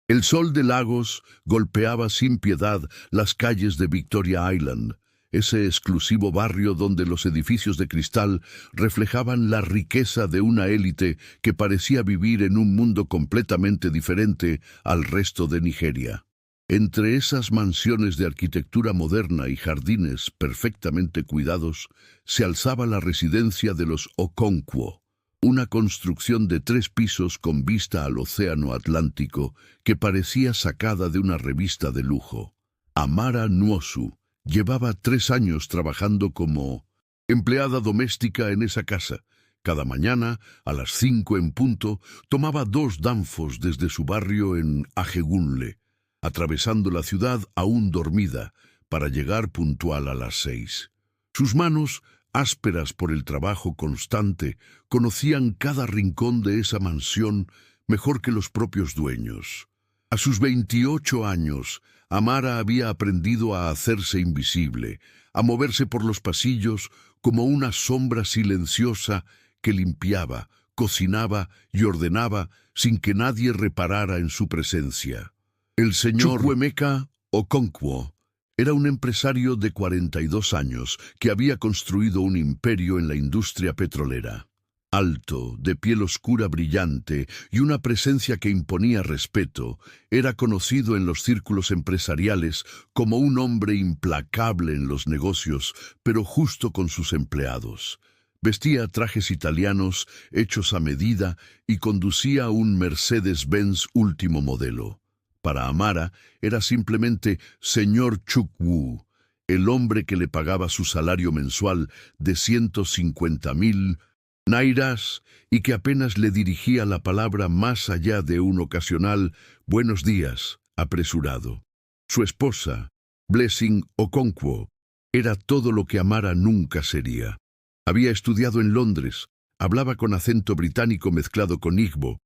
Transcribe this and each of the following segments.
El sol de Lagos golpeaba sin piedad las calles de Victoria Island, ese exclusivo barrio donde los edificios de cristal reflejaban la riqueza de una élite que parecía vivir en un mundo completamente diferente al resto de Nigeria. Entre esas mansiones de arquitectura moderna y jardines perfectamente cuidados, se alzaba la residencia de los Okonkwo, una construcción de 3 pisos con vista al océano Atlántico que parecía sacada de una revista de lujo. Amara Nwosu llevaba 3 años trabajando como empleada doméstica en esa casa. Cada mañana, a las 5 en punto, tomaba 2 danfos desde su barrio en Ajegunle, atravesando la ciudad aún dormida, para llegar puntual a las 6. Sus manos, ásperas por el trabajo constante, conocían cada rincón de esa mansión mejor que los propios dueños. A sus 28 años, Amara había aprendido a hacerse invisible, a moverse por los pasillos como una sombra silenciosa que limpiaba, cocinaba y ordenaba sin que nadie reparara en su presencia. El señor Chukwuemeka Okonkwo era un empresario de 42 años que había construido un imperio en la industria petrolera. Alto, de piel oscura brillante y una presencia que imponía respeto, era conocido en los círculos empresariales como un hombre implacable en los negocios, pero justo con sus empleados. Vestía trajes italianos hechos a medida y conducía un Mercedes-Benz último modelo. Para Amara era simplemente señor Chukwu, el hombre que le pagaba su salario mensual de 150,000 nairas y que apenas le dirigía la palabra más allá de un ocasional «buenos días» apresurado. Su esposa, Blessing Okonkwo, era todo lo que Amara nunca sería. Había estudiado en Londres, hablaba con acento británico mezclado con Igbo,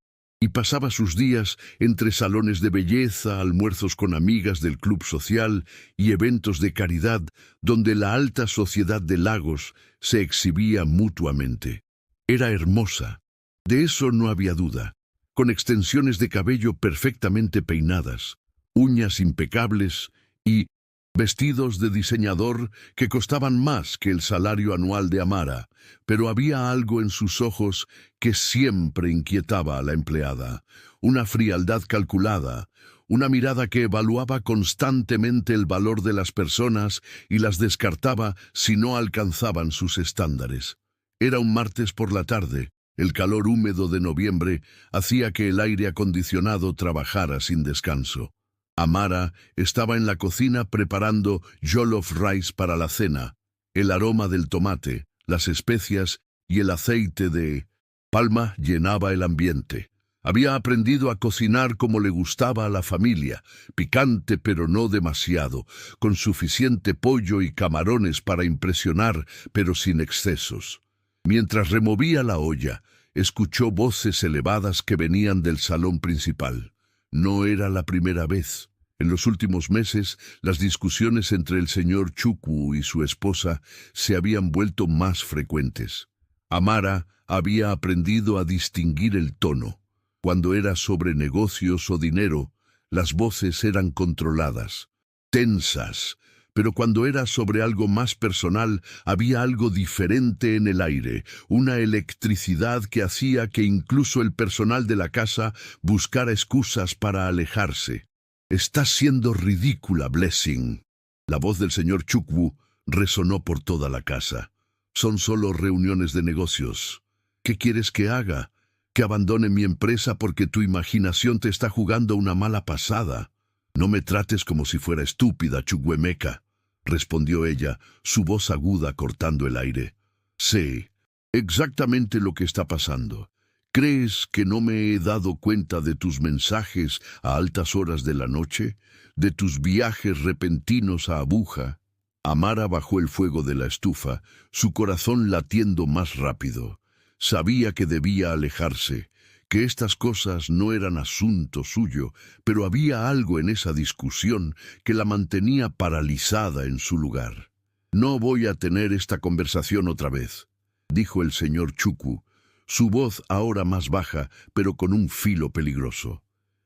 y pasaba sus días entre salones de belleza, almuerzos con amigas del club social y eventos de caridad donde la alta sociedad de Lagos se exhibía mutuamente. Era hermosa, de eso no había duda, con extensiones de cabello perfectamente peinadas, uñas impecables y vestidos de diseñador que costaban más que el salario anual de Amara, pero había algo en sus ojos que siempre inquietaba a la empleada, una frialdad calculada, una mirada que evaluaba constantemente el valor de las personas y las descartaba si no alcanzaban sus estándares. Era un martes por la tarde. El calor húmedo de noviembre hacía que el aire acondicionado trabajara sin descanso. Amara estaba en la cocina preparando jollof rice para la cena. El aroma del tomate, las especias y el aceite de palma llenaba el ambiente. Había aprendido a cocinar como le gustaba a la familia, picante pero no demasiado, con suficiente pollo y camarones para impresionar, pero sin excesos. Mientras removía la olla, escuchó voces elevadas que venían del salón principal. No era la primera vez. En los últimos meses, las discusiones entre el señor Chukwu y su esposa se habían vuelto más frecuentes. Amara había aprendido a distinguir el tono. Cuando era sobre negocios o dinero, las voces eran controladas, tensas, pero cuando era sobre algo más personal, había algo diferente en el aire, una electricidad que hacía que incluso el personal de la casa buscara excusas para alejarse. «Estás siendo ridícula, Blessing». La voz del señor Chukwu resonó por toda la casa. «Son solo reuniones de negocios. ¿Qué quieres que haga? ¿Que abandone mi empresa porque tu imaginación te está jugando una mala pasada? No me trates como si fuera estúpida, Chukwuemeka», respondió ella, su voz aguda cortando el aire. «Sé exactamente lo que está pasando. ¿Crees que no me he dado cuenta de tus mensajes a altas horas de la noche? ¿De tus viajes repentinos a Abuja?» Amara bajó el fuego de la estufa, su corazón latiendo más rápido. Sabía que debía alejarse, que estas cosas no eran asunto suyo, pero había algo en esa discusión que la mantenía paralizada en su lugar. «No voy a tener esta conversación otra vez», dijo el señor Chukwu, su voz ahora más baja, pero con un filo peligroso.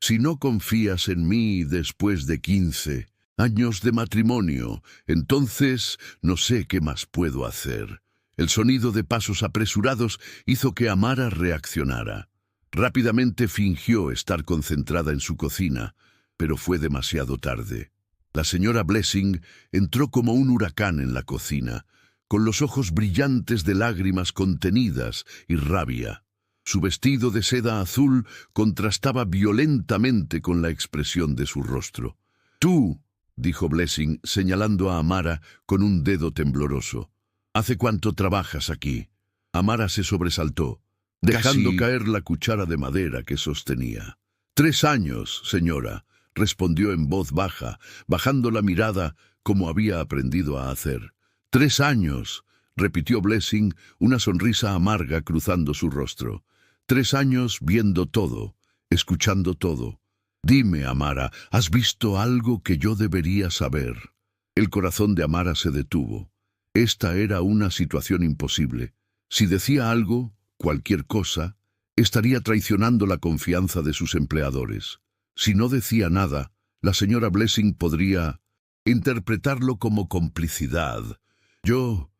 Si no confías en mí después de 15 años de matrimonio, entonces no sé qué más puedo hacer. El sonido de pasos apresurados hizo que Amara reaccionara. Rápidamente fingió estar concentrada en su cocina, pero fue demasiado tarde. La señora Blessing entró como un huracán en la cocina, con los ojos brillantes de lágrimas contenidas y rabia. Su vestido de seda azul contrastaba violentamente con la expresión de su rostro. «Tú», dijo Blessing, señalando a Amara con un dedo tembloroso. «¿Hace cuánto trabajas aquí?» Amara se sobresaltó, dejando caer la cuchara de madera que sostenía. «3 años, señora», respondió en voz baja, bajando la mirada como había aprendido a hacer. «3 años», repitió Blessing, una sonrisa amarga cruzando su rostro. 3 años viendo todo, escuchando todo. «Dime, Amara, ¿has visto algo que yo debería saber?» El corazón de Amara se detuvo. Esta era una situación imposible. Si decía algo, cualquier cosa, estaría traicionando la confianza de sus empleadores. Si no decía nada, la señora Blessing podría interpretarlo como complicidad. Yo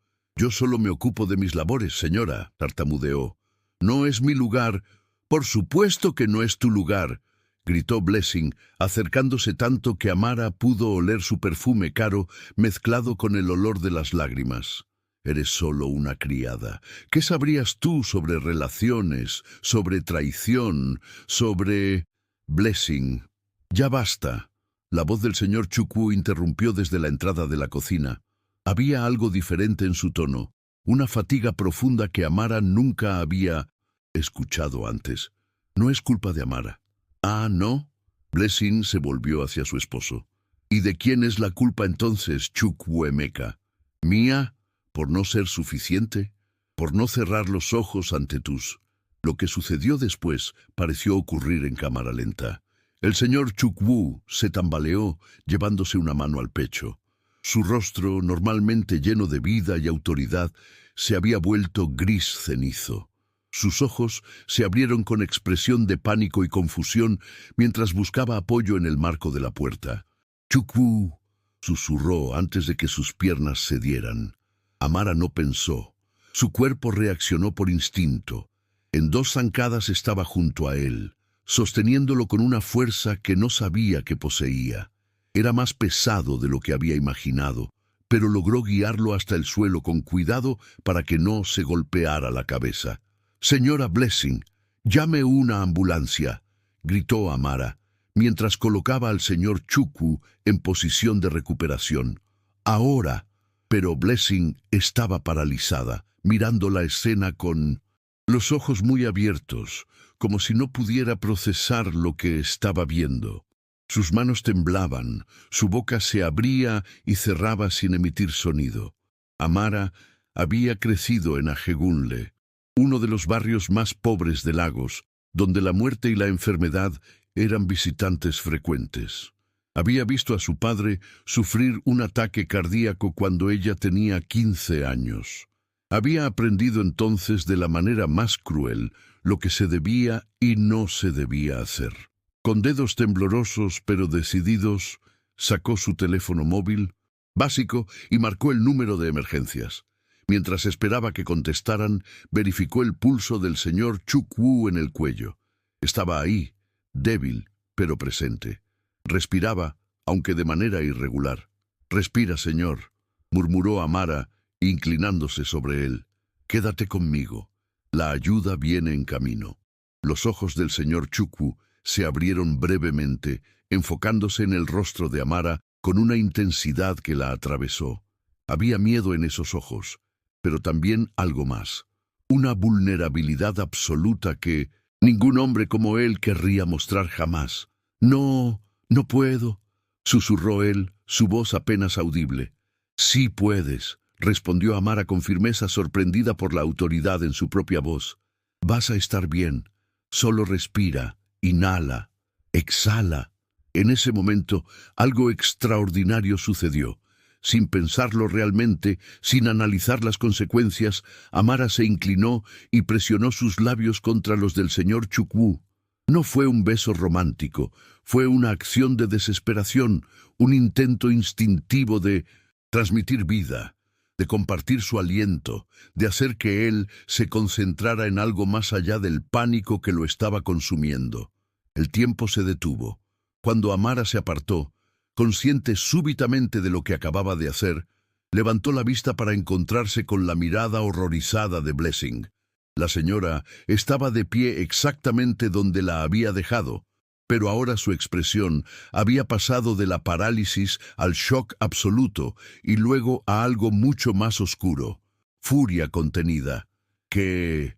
solo me ocupo de mis labores, señora», tartamudeó. «No es mi lugar». «Por supuesto que no es tu lugar», gritó Blessing, acercándose tanto que Amara pudo oler su perfume caro mezclado con el olor de las lágrimas. «Eres solo una criada. ¿Qué sabrías tú sobre relaciones, sobre traición, sobre...» «Blessing, ya basta». La voz del señor Chukwu interrumpió desde la entrada de la cocina. Había algo diferente en su tono, una fatiga profunda que Amara nunca había escuchado antes. «No es culpa de Amara». «Ah, ¿no?» Blessing se volvió hacia su esposo. «¿Y de quién es la culpa entonces, Chukwuemeka? ¿Mía? ¿Por no ser suficiente? ¿Por no cerrar los ojos ante tus...?» Lo que sucedió después pareció ocurrir en cámara lenta. El señor Chukwu se tambaleó, llevándose una mano al pecho. Su rostro, normalmente lleno de vida y autoridad, se había vuelto gris cenizo. Sus ojos se abrieron con expresión de pánico y confusión mientras buscaba apoyo en el marco de la puerta. «Chukwu», susurró antes de que sus piernas cedieran. Amara no pensó. Su cuerpo reaccionó por instinto. En 2 zancadas estaba junto a él, sosteniéndolo con una fuerza que no sabía que poseía. Era más pesado de lo que había imaginado, pero logró guiarlo hasta el suelo con cuidado para que no se golpeara la cabeza. «Señora Blessing, llame una ambulancia», gritó Amara, mientras colocaba al señor Chukwu en posición de recuperación. «Ahora». Pero Blessing estaba paralizada, mirando la escena con los ojos muy abiertos, como si no pudiera procesar lo que estaba viendo. Sus manos temblaban, su boca se abría y cerraba sin emitir sonido. Amara había crecido en Ajegunle, uno de los barrios más pobres de Lagos, donde la muerte y la enfermedad eran visitantes frecuentes. Había visto a su padre sufrir un ataque cardíaco cuando ella tenía 15 años. Había aprendido entonces de la manera más cruel lo que se debía y no se debía hacer. Con dedos temblorosos pero decididos, sacó su teléfono móvil, básico, y marcó el número de emergencias. Mientras esperaba que contestaran, verificó el pulso del señor Chukwu en el cuello. Estaba ahí, débil, pero presente. Respiraba, aunque de manera irregular. «Respira, señor», murmuró Amara, inclinándose sobre él. «Quédate conmigo. La ayuda viene en camino». Los ojos del señor Chukwu se abrieron brevemente, enfocándose en el rostro de Amara con una intensidad que la atravesó. Había miedo en esos ojos, pero también algo más. Una vulnerabilidad absoluta que ningún hombre como él querría mostrar jamás. «No puedo», susurró él, su voz apenas audible. «Sí puedes», respondió Amara con firmeza, sorprendida por la autoridad en su propia voz. «Vas a estar bien. Solo respira, inhala, exhala». En ese momento, algo extraordinario sucedió. Sin pensarlo realmente, sin analizar las consecuencias, Amara se inclinó y presionó sus labios contra los del señor Chukwu. No fue un beso romántico, fue una acción de desesperación, un intento instintivo de transmitir vida, de compartir su aliento, de hacer que él se concentrara en algo más allá del pánico que lo estaba consumiendo. El tiempo se detuvo. Cuando Amara se apartó, consciente súbitamente de lo que acababa de hacer, levantó la vista para encontrarse con la mirada horrorizada de Blessing. La señora estaba de pie exactamente donde la había dejado, pero ahora su expresión había pasado de la parálisis al shock absoluto y luego a algo mucho más oscuro, furia contenida. ¿Qué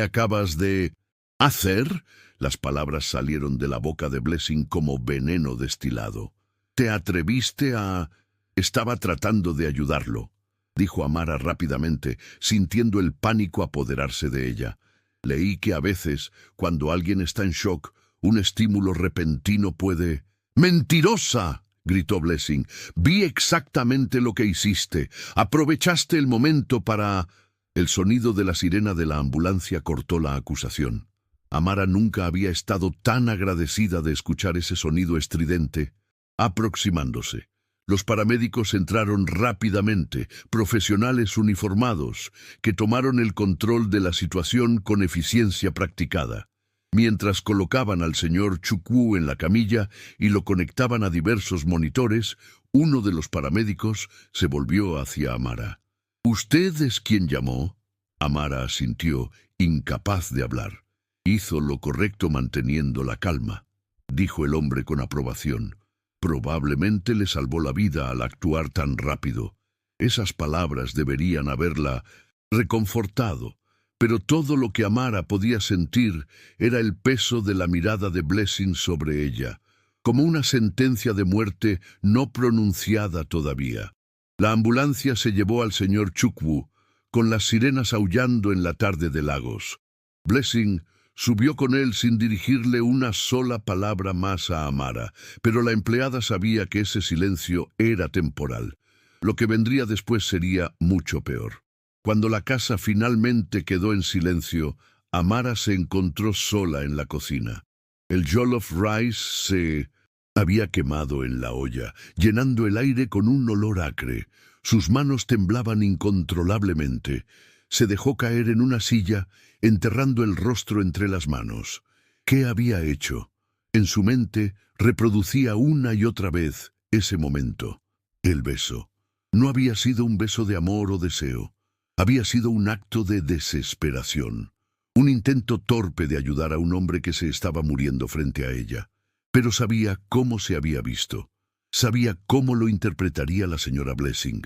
acabas de hacer? Las palabras salieron de la boca de Blessing como veneno destilado. ¿Te atreviste a...? Estaba tratando de ayudarlo, dijo Amara rápidamente, sintiendo el pánico apoderarse de ella. Leí que a veces, cuando alguien está en shock, un estímulo repentino puede... ¡Mentirosa!, gritó Blessing. Vi exactamente lo que hiciste. Aprovechaste el momento para... El sonido de la sirena de la ambulancia cortó la acusación. Amara nunca había estado tan agradecida de escuchar ese sonido estridente. Aproximándose. Los paramédicos entraron rápidamente, profesionales uniformados, que tomaron el control de la situación con eficiencia practicada. Mientras colocaban al señor Chukwu en la camilla y lo conectaban a diversos monitores, uno de los paramédicos se volvió hacia Amara. ¿Usted es quien llamó? Amara asintió, incapaz de hablar. Hizo lo correcto manteniendo la calma, dijo el hombre con aprobación. Probablemente le salvó la vida al actuar tan rápido. Esas palabras deberían haberla reconfortado, pero todo lo que Amara podía sentir era el peso de la mirada de Blessing sobre ella, como una sentencia de muerte no pronunciada todavía. La ambulancia se llevó al señor Chukwu, con las sirenas aullando en la tarde de Lagos. Blessing subió con él sin dirigirle una sola palabra más a Amara, pero la empleada sabía que ese silencio era temporal. Lo que vendría después sería mucho peor. Cuando la casa finalmente quedó en silencio, Amara se encontró sola en la cocina. El jollof rice se había quemado en la olla, llenando el aire con un olor acre. Sus manos temblaban incontrolablemente. Se dejó caer en una silla, enterrando el rostro entre las manos. ¿Qué había hecho? En su mente reproducía una y otra vez ese momento. El beso. No había sido un beso de amor o deseo. Había sido un acto de desesperación. Un intento torpe de ayudar a un hombre que se estaba muriendo frente a ella. Pero sabía cómo se había visto. Sabía cómo lo interpretaría la señora Blessing.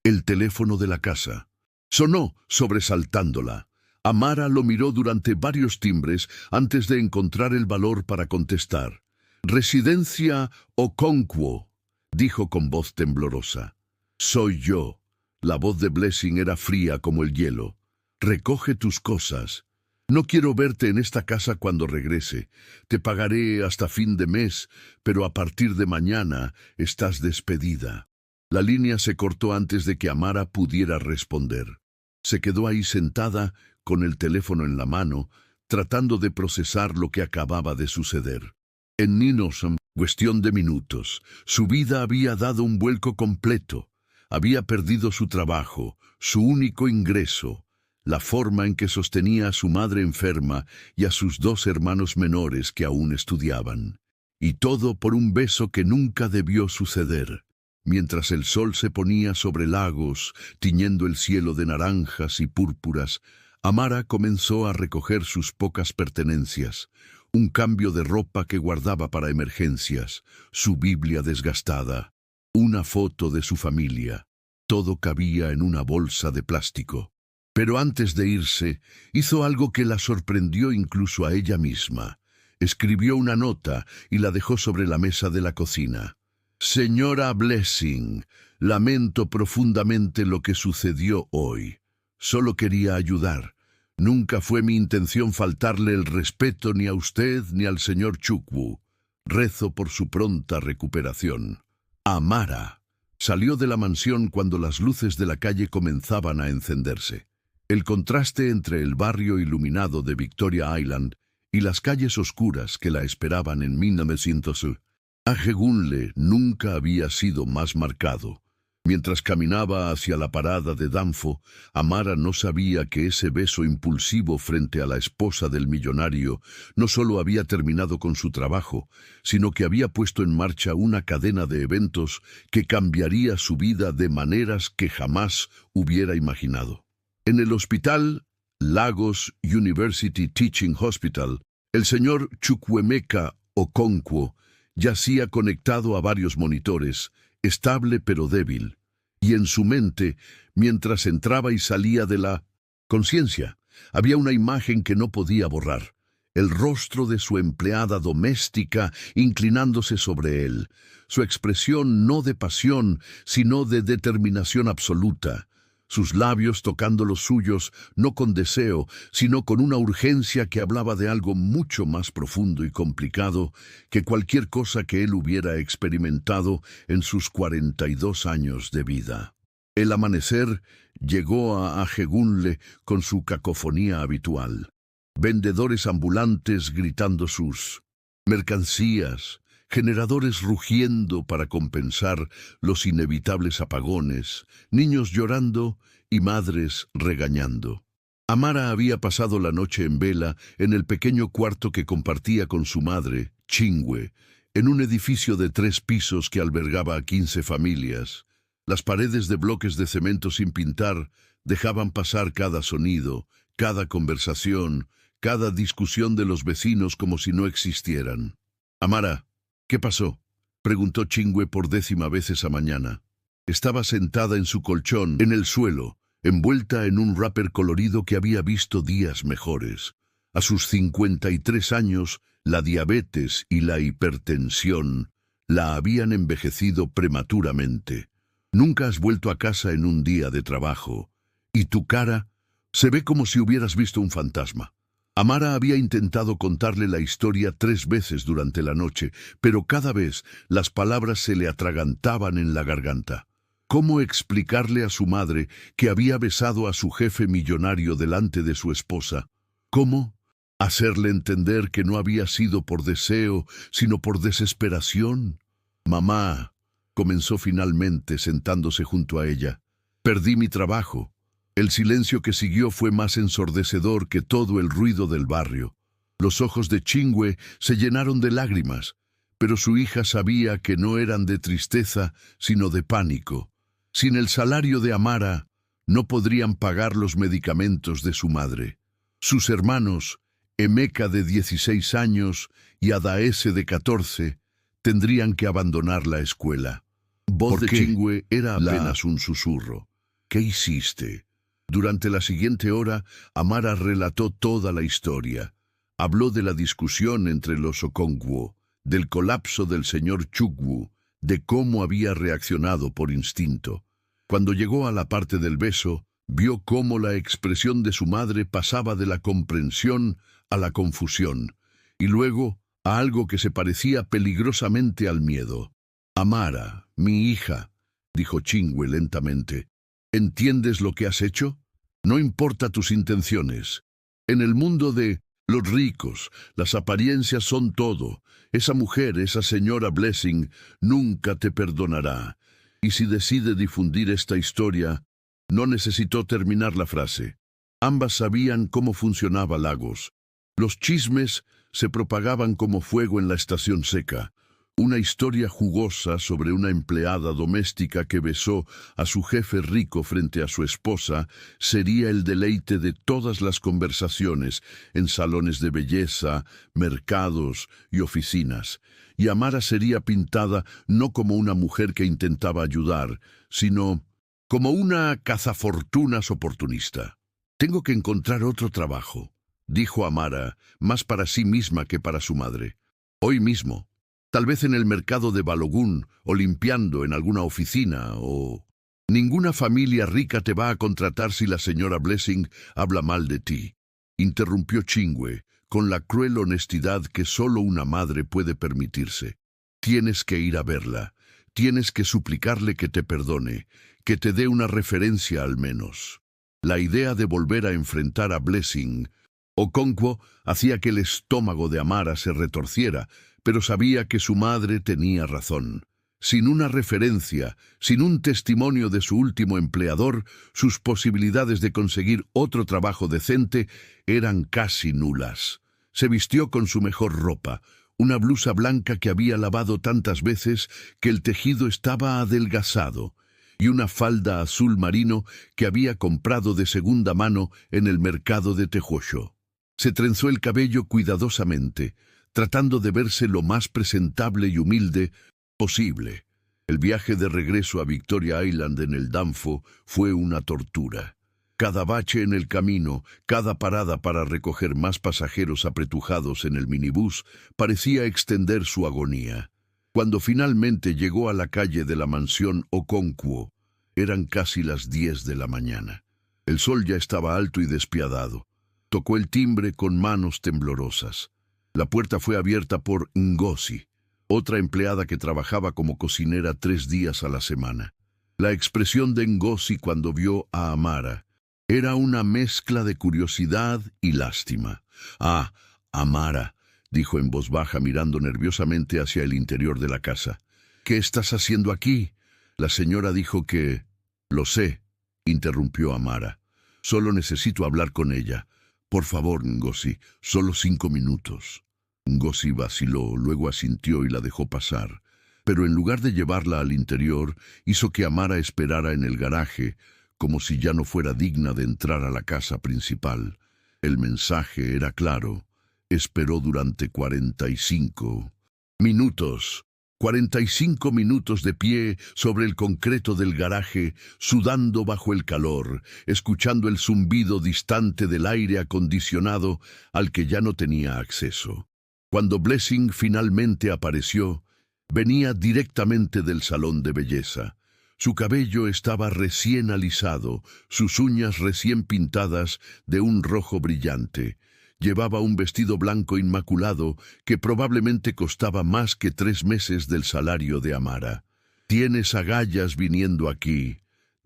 El teléfono de la casa. Sonó, sobresaltándola. Amara lo miró durante varios timbres antes de encontrar el valor para contestar. «Residencia Okonkwo», dijo con voz temblorosa. «Soy yo». La voz de Blessing era fría como el hielo. «Recoge tus cosas. No quiero verte en esta casa cuando regrese. Te pagaré hasta fin de mes, pero a partir de mañana estás despedida». La línea se cortó antes de que Amara pudiera responder. Se quedó ahí sentada, con el teléfono en la mano, tratando de procesar lo que acababa de suceder. En Ninosom, cuestión de minutos, su vida había dado un vuelco completo. Había perdido su trabajo, su único ingreso, la forma en que sostenía a su madre enferma y a sus dos hermanos menores que aún estudiaban. Y todo por un beso que nunca debió suceder. Mientras el sol se ponía sobre Lagos, tiñendo el cielo de naranjas y púrpuras, Amara comenzó a recoger sus pocas pertenencias, un cambio de ropa que guardaba para emergencias, su Biblia desgastada, una foto de su familia. Todo cabía en una bolsa de plástico. Pero antes de irse, hizo algo que la sorprendió incluso a ella misma. Escribió una nota y la dejó sobre la mesa de la cocina. «Señora Blessing, lamento profundamente lo que sucedió hoy. Solo quería ayudar. Nunca fue mi intención faltarle el respeto ni a usted ni al señor Chukwu. Rezo por su pronta recuperación. Amara». Salió de la mansión cuando las luces de la calle comenzaban a encenderse. El contraste entre el barrio iluminado de Victoria Island y las calles oscuras que la esperaban en 1900. Ajegunle nunca había sido más marcado. Mientras caminaba hacia la parada de Danfo, Amara no sabía que ese beso impulsivo frente a la esposa del millonario no solo había terminado con su trabajo, sino que había puesto en marcha una cadena de eventos que cambiaría su vida de maneras que jamás hubiera imaginado. En el hospital Lagos University Teaching Hospital, el señor Chukwuemeka Okonkwo yacía conectado a varios monitores, estable pero débil, y en su mente, mientras entraba y salía de la conciencia, había una imagen que no podía borrar, el rostro de su empleada doméstica inclinándose sobre él, su expresión no de pasión, sino de determinación absoluta, sus labios tocando los suyos, no con deseo, sino con una urgencia que hablaba de algo mucho más profundo y complicado que cualquier cosa que él hubiera experimentado en sus 42 años de vida. El amanecer llegó a Ajegunle con su cacofonía habitual. Vendedores ambulantes gritando sus mercancías, generadores rugiendo para compensar los inevitables apagones, niños llorando y madres regañando. Amara había pasado la noche en vela en el pequeño cuarto que compartía con su madre, Chingwe, en un edificio de 3 pisos que albergaba a 15 familias. Las paredes de bloques de cemento sin pintar dejaban pasar cada sonido, cada conversación, cada discusión de los vecinos como si no existieran. Amara, ¿qué pasó?, preguntó Chingwe por 10ª vez esa mañana. Estaba sentada en su colchón, en el suelo, envuelta en un wrapper colorido que había visto días mejores. A sus 53 años, la diabetes y la hipertensión la habían envejecido prematuramente. Nunca has vuelto a casa en un día de trabajo, y tu cara se ve como si hubieras visto un fantasma. Amara había intentado contarle la historia 3 veces durante la noche, pero cada vez las palabras se le atragantaban en la garganta. ¿Cómo explicarle a su madre que había besado a su jefe millonario delante de su esposa? ¿Cómo hacerle entender que no había sido por deseo, sino por desesperación? Mamá, comenzó finalmente sentándose junto a ella, perdí mi trabajo. El silencio que siguió fue más ensordecedor que todo el ruido del barrio. Los ojos de Chingwe se llenaron de lágrimas, pero su hija sabía que no eran de tristeza, sino de pánico. Sin el salario de Amara, no podrían pagar los medicamentos de su madre. Sus hermanos, Emeka de 16 años y Adaese de 14, tendrían que abandonar la escuela. Voz de Chingwe era apenas un susurro. ¿Qué hiciste? Durante la siguiente hora, Amara relató toda la historia. Habló de la discusión entre los Okonkwo, del colapso del señor Chukwu, de cómo había reaccionado por instinto. Cuando llegó a la parte del beso, vio cómo la expresión de su madre pasaba de la comprensión a la confusión, y luego a algo que se parecía peligrosamente al miedo. Amara, mi hija, dijo Chingwe lentamente, ¿entiendes lo que has hecho? No importa tus intenciones. En el mundo de los ricos, las apariencias son todo. Esa mujer, esa señora Blessing, nunca te perdonará. Y si decide difundir esta historia, no necesitó terminar la frase. Ambas sabían cómo funcionaba Lagos. Los chismes se propagaban como fuego en la estación seca. Una historia jugosa sobre una empleada doméstica que besó a su jefe rico frente a su esposa sería el deleite de todas las conversaciones en salones de belleza, mercados y oficinas. Y Amara sería pintada no como una mujer que intentaba ayudar, sino como una cazafortunas oportunista. Tengo que encontrar otro trabajo, dijo Amara, más para sí misma que para su madre. Hoy mismo. Tal vez en el mercado de Balogun, o limpiando en alguna oficina, o... Ninguna familia rica te va a contratar si la señora Blessing habla mal de ti, interrumpió Chingwe, con la cruel honestidad que solo una madre puede permitirse. Tienes que ir a verla, tienes que suplicarle que te perdone, que te dé una referencia al menos. La idea de volver a enfrentar a Blessing Okonkwo hacía que el estómago de Amara se retorciera, pero sabía que su madre tenía razón. Sin una referencia, sin un testimonio de su último empleador, sus posibilidades de conseguir otro trabajo decente eran casi nulas. Se vistió con su mejor ropa, una blusa blanca que había lavado tantas veces que el tejido estaba adelgazado, y una falda azul marino que había comprado de segunda mano en el mercado de Tehuosho. Se trenzó el cabello cuidadosamente, tratando de verse lo más presentable y humilde posible. El viaje de regreso a Victoria Island en el Danfo fue una tortura. Cada bache en el camino, cada parada para recoger más pasajeros apretujados en el minibús, parecía extender su agonía. Cuando finalmente llegó a la calle de la mansión Okonkwo, eran casi las 10 de la mañana. El sol ya estaba alto y despiadado. Tocó el timbre con manos temblorosas. La puerta fue abierta por Ngozi, otra empleada que trabajaba como cocinera 3 días a la semana. La expresión de Ngozi cuando vio a Amara era una mezcla de curiosidad y lástima. «Ah, Amara», dijo en voz baja mirando nerviosamente hacia el interior de la casa. «¿Qué estás haciendo aquí?» La señora dijo que... «Lo sé», interrumpió Amara. «Solo necesito hablar con ella. Por favor, Ngozi, solo 5 minutos». Ngozi vaciló, luego asintió y la dejó pasar. Pero en lugar de llevarla al interior, hizo que Amara esperara en el garaje, como si ya no fuera digna de entrar a la casa principal. El mensaje era claro. Esperó durante 45 minutos. 45 minutos de pie sobre el concreto del garaje, sudando bajo el calor, escuchando el zumbido distante del aire acondicionado al que ya no tenía acceso. Cuando Blessing finalmente apareció, venía directamente del salón de belleza. Su cabello estaba recién alisado, sus uñas recién pintadas de un rojo brillante. Llevaba un vestido blanco inmaculado que probablemente costaba más que 3 meses del salario de Amara. «Tienes agallas viniendo aquí»,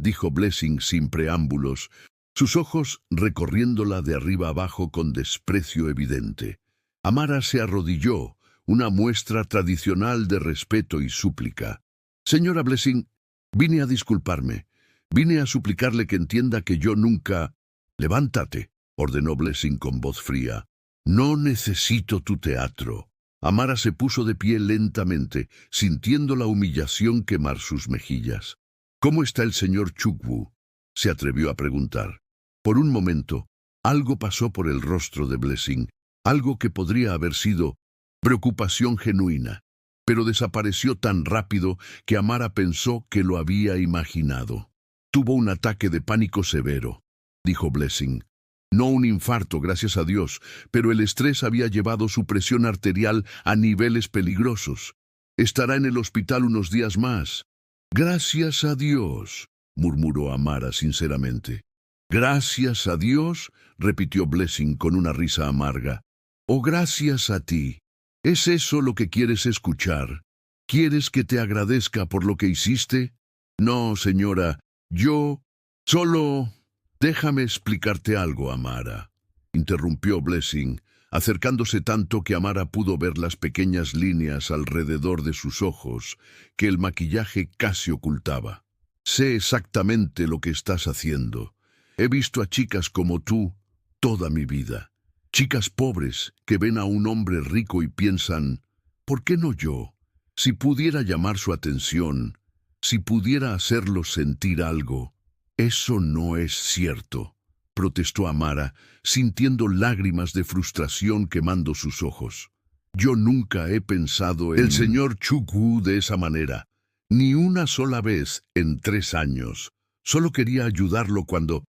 dijo Blessing sin preámbulos, sus ojos recorriéndola de arriba abajo con desprecio evidente. Amara se arrodilló, una muestra tradicional de respeto y súplica. «Señora Blessing, vine a disculparme. Vine a suplicarle que entienda que yo nunca...» «Levántate», ordenó Blessing con voz fría. «No necesito tu teatro». Amara se puso de pie lentamente, sintiendo la humillación quemar sus mejillas. «¿Cómo está el señor Chukwu?», se atrevió a preguntar. Por un momento, algo pasó por el rostro de Blessing, algo que podría haber sido preocupación genuina, pero desapareció tan rápido que Amara pensó que lo había imaginado. «Tuvo un ataque de pánico severo», dijo Blessing. «No un infarto, gracias a Dios, pero el estrés había llevado su presión arterial a niveles peligrosos. Estará en el hospital unos días más». «Gracias a Dios», murmuró Amara sinceramente. «Gracias a Dios», repitió Blessing con una risa amarga. «O gracias a ti. ¿Es eso lo que quieres escuchar? ¿Quieres que te agradezca por lo que hiciste?» «No, señora, yo solo...» «Déjame explicarte algo, Amara», interrumpió Blessing, acercándose tanto que Amara pudo ver las pequeñas líneas alrededor de sus ojos que el maquillaje casi ocultaba. «Sé exactamente lo que estás haciendo. He visto a chicas como tú toda mi vida. Chicas pobres que ven a un hombre rico y piensan, ¿por qué no yo? Si pudiera llamar su atención, si pudiera hacerlos sentir algo». «Eso no es cierto», protestó Amara, sintiendo lágrimas de frustración quemando sus ojos. «Yo nunca he pensado en el señor Chukwu de esa manera, ni una sola vez en 3 años. Solo quería ayudarlo cuando...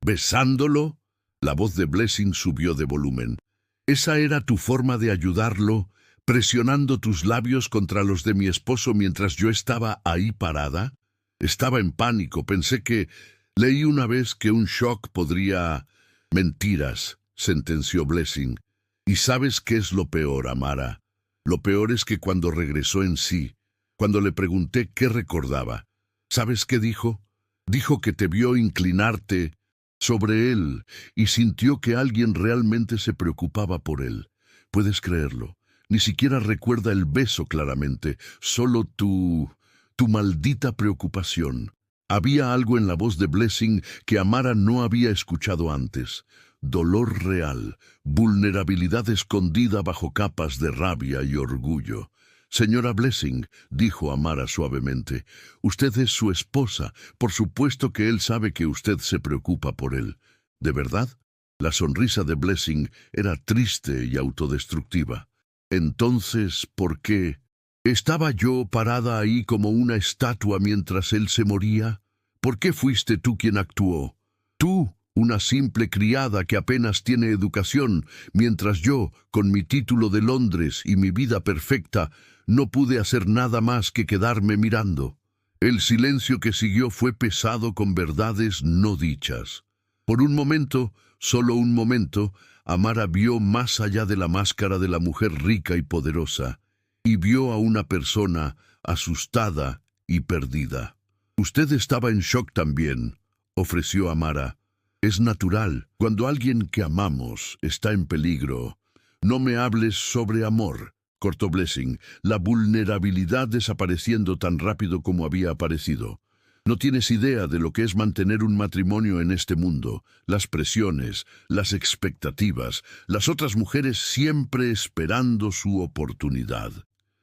¿Besándolo?». La voz de Blessing subió de volumen. «¿Esa era tu forma de ayudarlo, presionando tus labios contra los de mi esposo mientras yo estaba ahí parada? Estaba en pánico, pensé que... Leí una vez que un shock podría...». «Mentiras», sentenció Blessing. «¿Y sabes qué es lo peor, Amara? Lo peor es que cuando regresó en sí, cuando le pregunté qué recordaba, ¿sabes qué dijo? Dijo que te vio inclinarte sobre él y sintió que alguien realmente se preocupaba por él. ¿Puedes creerlo? Ni siquiera recuerda el beso claramente, solo tu maldita preocupación. Había algo en la voz de Blessing que Amara no había escuchado antes. Dolor real, vulnerabilidad escondida bajo capas de rabia y orgullo. Señora Blessing, dijo Amara suavemente, usted es su esposa. Por supuesto que él sabe que usted se preocupa por él. ¿De verdad? La sonrisa de Blessing era triste y autodestructiva. Entonces, ¿por qué? ¿Estaba yo parada ahí como una estatua mientras él se moría? ¿Por qué fuiste tú quien actuó? Tú, una simple criada que apenas tiene educación, mientras yo, con mi título de Londres y mi vida perfecta, no pude hacer nada más que quedarme mirando. El silencio que siguió fue pesado con verdades no dichas. Por un momento, solo un momento, Amara vio más allá de la máscara de la mujer rica y poderosa, y vio a una persona asustada y perdida. Usted estaba en shock también, ofreció Amara. Es natural, cuando alguien que amamos está en peligro. No me hables sobre amor, cortó Blessing, la vulnerabilidad desapareciendo tan rápido como había aparecido. No tienes idea de lo que es mantener un matrimonio en este mundo, las presiones, las expectativas, las otras mujeres siempre esperando su oportunidad.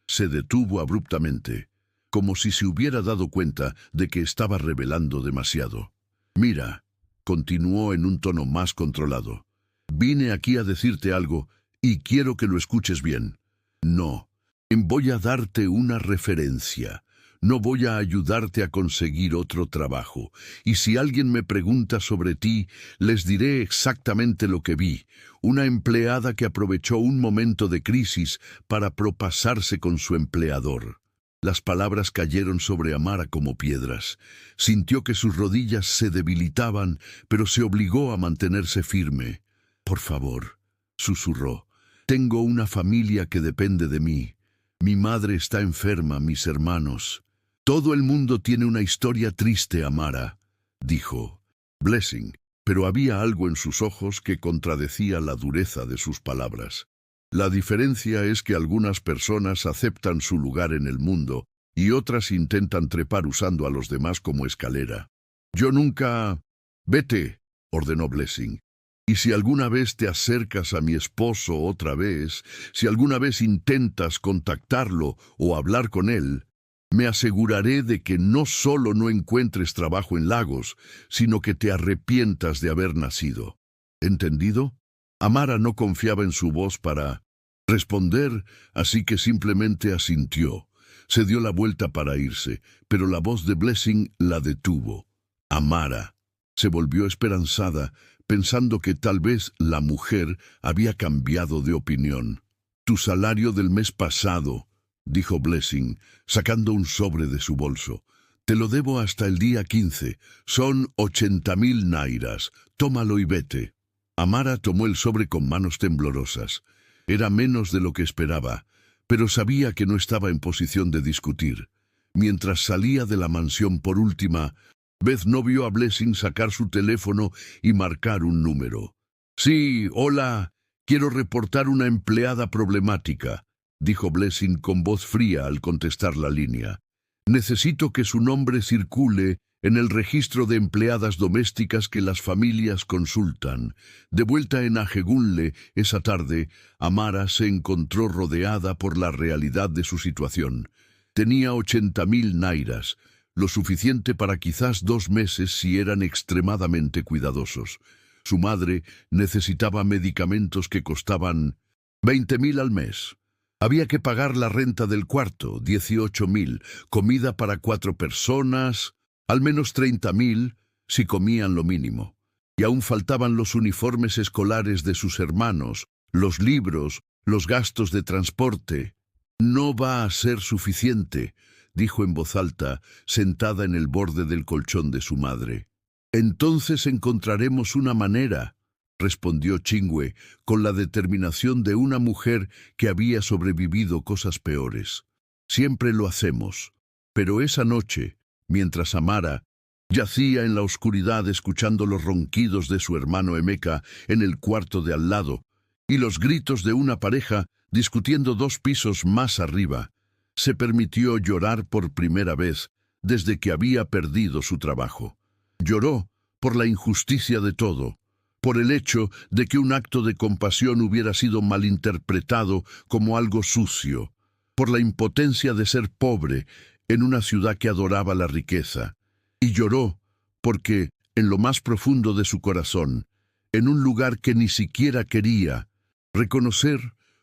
Se detuvo abruptamente, como si se hubiera dado cuenta de que estaba revelando demasiado. Mira, continuó en un tono más controlado. Vine aquí a decirte algo y quiero que lo escuches bien. No, voy a darte una referencia. No voy a ayudarte a conseguir otro trabajo. Y si alguien me pregunta sobre ti, les diré exactamente lo que vi. Una empleada que aprovechó un momento de crisis para propasarse con su empleador. Las palabras cayeron sobre Amara como piedras. Sintió que sus rodillas se debilitaban, pero se obligó a mantenerse firme. Por favor, susurró. Tengo una familia que depende de mí. Mi madre está enferma, mis hermanos. Todo el mundo tiene una historia triste, Amara, dijo Blessing, pero había algo en sus ojos que contradecía la dureza de sus palabras. La diferencia es que algunas personas aceptan su lugar en el mundo y otras intentan trepar usando a los demás como escalera. Yo nunca... Vete, ordenó Blessing. Y si alguna vez te acercas a mi esposo otra vez, si alguna vez intentas contactarlo o hablar con él, me aseguraré de que no solo no encuentres trabajo en Lagos, sino que te arrepientas de haber nacido. ¿Entendido? Amara no confiaba en su voz para responder, así que simplemente asintió. Se dio la vuelta para irse, pero la voz de Blessing la detuvo. Amara se volvió esperanzada, pensando que tal vez la mujer había cambiado de opinión. Tu salario del mes pasado, dijo Blessing, sacando un sobre de su bolso. Te lo debo hasta el día 15. Son 80,000 nairas. Tómalo y vete. Amara tomó el sobre con manos temblorosas. Era menos de lo que esperaba, pero sabía que no estaba en posición de discutir. Mientras salía de la mansión por última vez, no vio a Blessing sacar su teléfono y marcar un número. Sí, hola, quiero reportar una empleada problemática, dijo Blessing con voz fría al contestar la línea. Necesito que su nombre circule en el registro de empleadas domésticas que las familias consultan. De vuelta en Ajegunle, esa tarde, Amara se encontró rodeada por la realidad de su situación. Tenía 80,000 nairas, lo suficiente para quizás 2 meses si eran extremadamente cuidadosos. Su madre necesitaba medicamentos que costaban 20,000 al mes. Había que pagar la renta del cuarto, 18,000, comida para 4 personas, al menos 30,000 si comían lo mínimo. Y aún faltaban los uniformes escolares de sus hermanos, los libros, los gastos de transporte. No va a ser suficiente, dijo en voz alta, sentada en el borde del colchón de su madre. Entonces encontraremos una manera, respondió Chingwe, con la determinación de una mujer que había sobrevivido cosas peores. Siempre lo hacemos. Pero esa noche, mientras Amara Yacía en la oscuridad escuchando los ronquidos de su hermano Emeka en el cuarto de al lado y los gritos de una pareja discutiendo 2 pisos más arriba. Se permitió llorar por primera vez desde que había perdido su trabajo. Lloró por la injusticia de todo, por el hecho de que un acto de compasión hubiera sido malinterpretado como algo sucio, por la impotencia de ser pobre en una ciudad que adoraba la riqueza. Y lloró porque, en lo más profundo de su corazón, en un lugar que ni siquiera quería reconocer,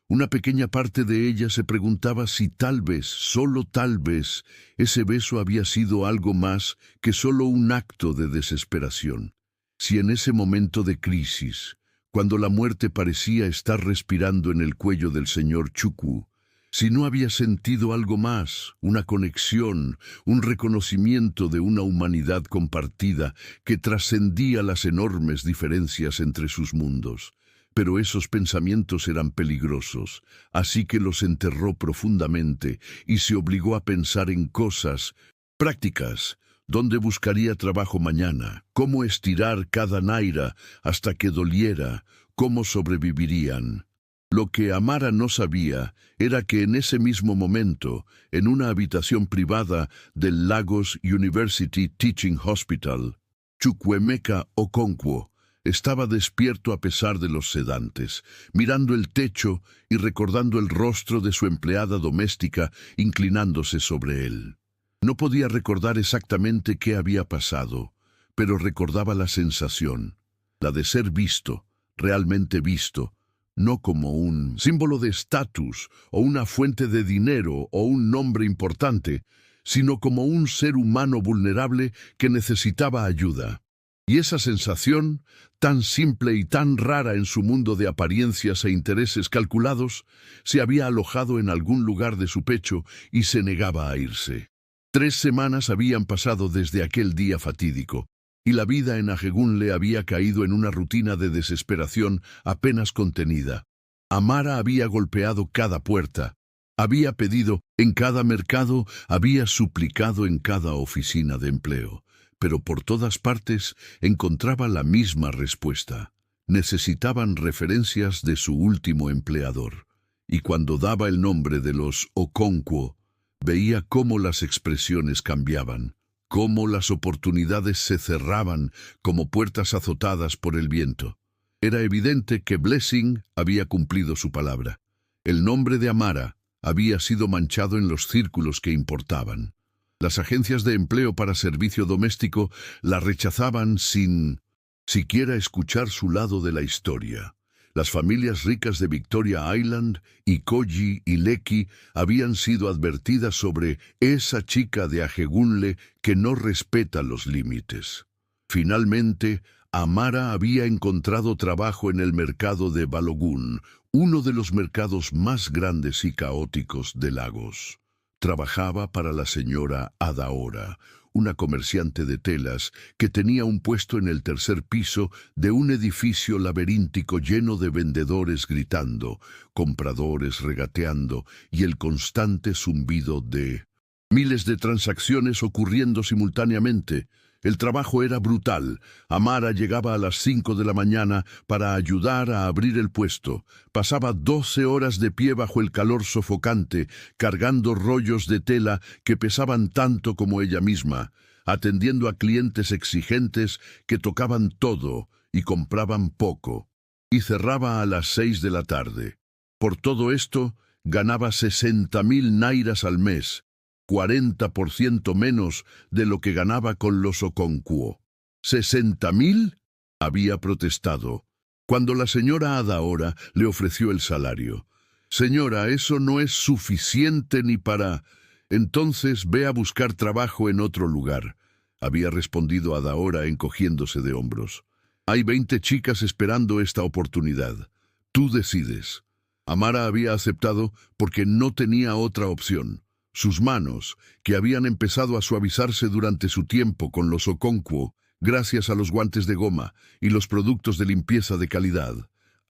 una pequeña parte de ella se preguntaba si tal vez, solo tal vez, ese beso había sido algo más que solo un acto de desesperación. Si en ese momento de crisis, cuando la muerte parecía estar respirando en el cuello del señor Chukwu, si no había sentido algo más, una conexión, un reconocimiento de una humanidad compartida que trascendía las enormes diferencias entre sus mundos. Pero esos pensamientos eran peligrosos, así que los enterró profundamente y se obligó a pensar en cosas prácticas. ¿Dónde buscaría trabajo mañana? ¿Cómo estirar cada naira hasta que doliera? ¿Cómo sobrevivirían? Lo que Amara no sabía era que en ese mismo momento, en una habitación privada del Lagos University Teaching Hospital, Chukwuemeka Okonkwo estaba despierto a pesar de los sedantes, mirando el techo y recordando el rostro de su empleada doméstica inclinándose sobre él. No podía recordar exactamente qué había pasado, pero recordaba la sensación, la de ser visto, realmente visto, no como un símbolo de estatus o una fuente de dinero o un nombre importante, sino como un ser humano vulnerable que necesitaba ayuda. Y esa sensación, tan simple y tan rara en su mundo de apariencias e intereses calculados, se había alojado en algún lugar de su pecho y se negaba a irse. 3 semanas habían pasado desde aquel día fatídico, y la vida en Ajegunle había caído en una rutina de desesperación apenas contenida. Amara había golpeado cada puerta, había pedido en cada mercado, había suplicado en cada oficina de empleo, pero por todas partes encontraba la misma respuesta. Necesitaban referencias de su último empleador, y cuando daba el nombre de los Okonkwo, veía cómo las expresiones cambiaban, cómo las oportunidades se cerraban como puertas azotadas por el viento. Era evidente que Blessing había cumplido su palabra. El nombre de Amara había sido manchado en los círculos que importaban. Las agencias de empleo para servicio doméstico la rechazaban sin siquiera escuchar su lado de la historia. Las familias ricas de Victoria Island, Ikoyi y Lekki habían sido advertidas sobre esa chica de Ajegunle que no respeta los límites. Finalmente, Amara había encontrado trabajo en el mercado de Balogun, uno de los mercados más grandes y caóticos de Lagos. Trabajaba para la señora Adaora, una comerciante de telas que tenía un puesto en el 3er piso de un edificio laberíntico lleno de vendedores gritando, compradores regateando y el constante zumbido de miles de transacciones ocurriendo simultáneamente. El trabajo era brutal. Amara llegaba a las 5 de la mañana para ayudar a abrir el puesto. Pasaba 12 horas de pie bajo el calor sofocante, cargando rollos de tela que pesaban tanto como ella misma, atendiendo a clientes exigentes que tocaban todo y compraban poco. Y cerraba a las 6 de la tarde. Por todo esto, ganaba 60.000 nairas al mes, 40% menos de lo que ganaba con los Okonkwo. ¿60.000? Había protestado, cuando la señora Adaora le ofreció el salario. Señora, eso no es suficiente ni para... Entonces ve a buscar trabajo en otro lugar, había respondido Adaora encogiéndose de hombros. Hay 20 chicas esperando esta oportunidad. Tú decides. Amara había aceptado porque no tenía otra opción. Sus manos, que habían empezado a suavizarse durante su tiempo con los Okonkwo, gracias a los guantes de goma y los productos de limpieza de calidad,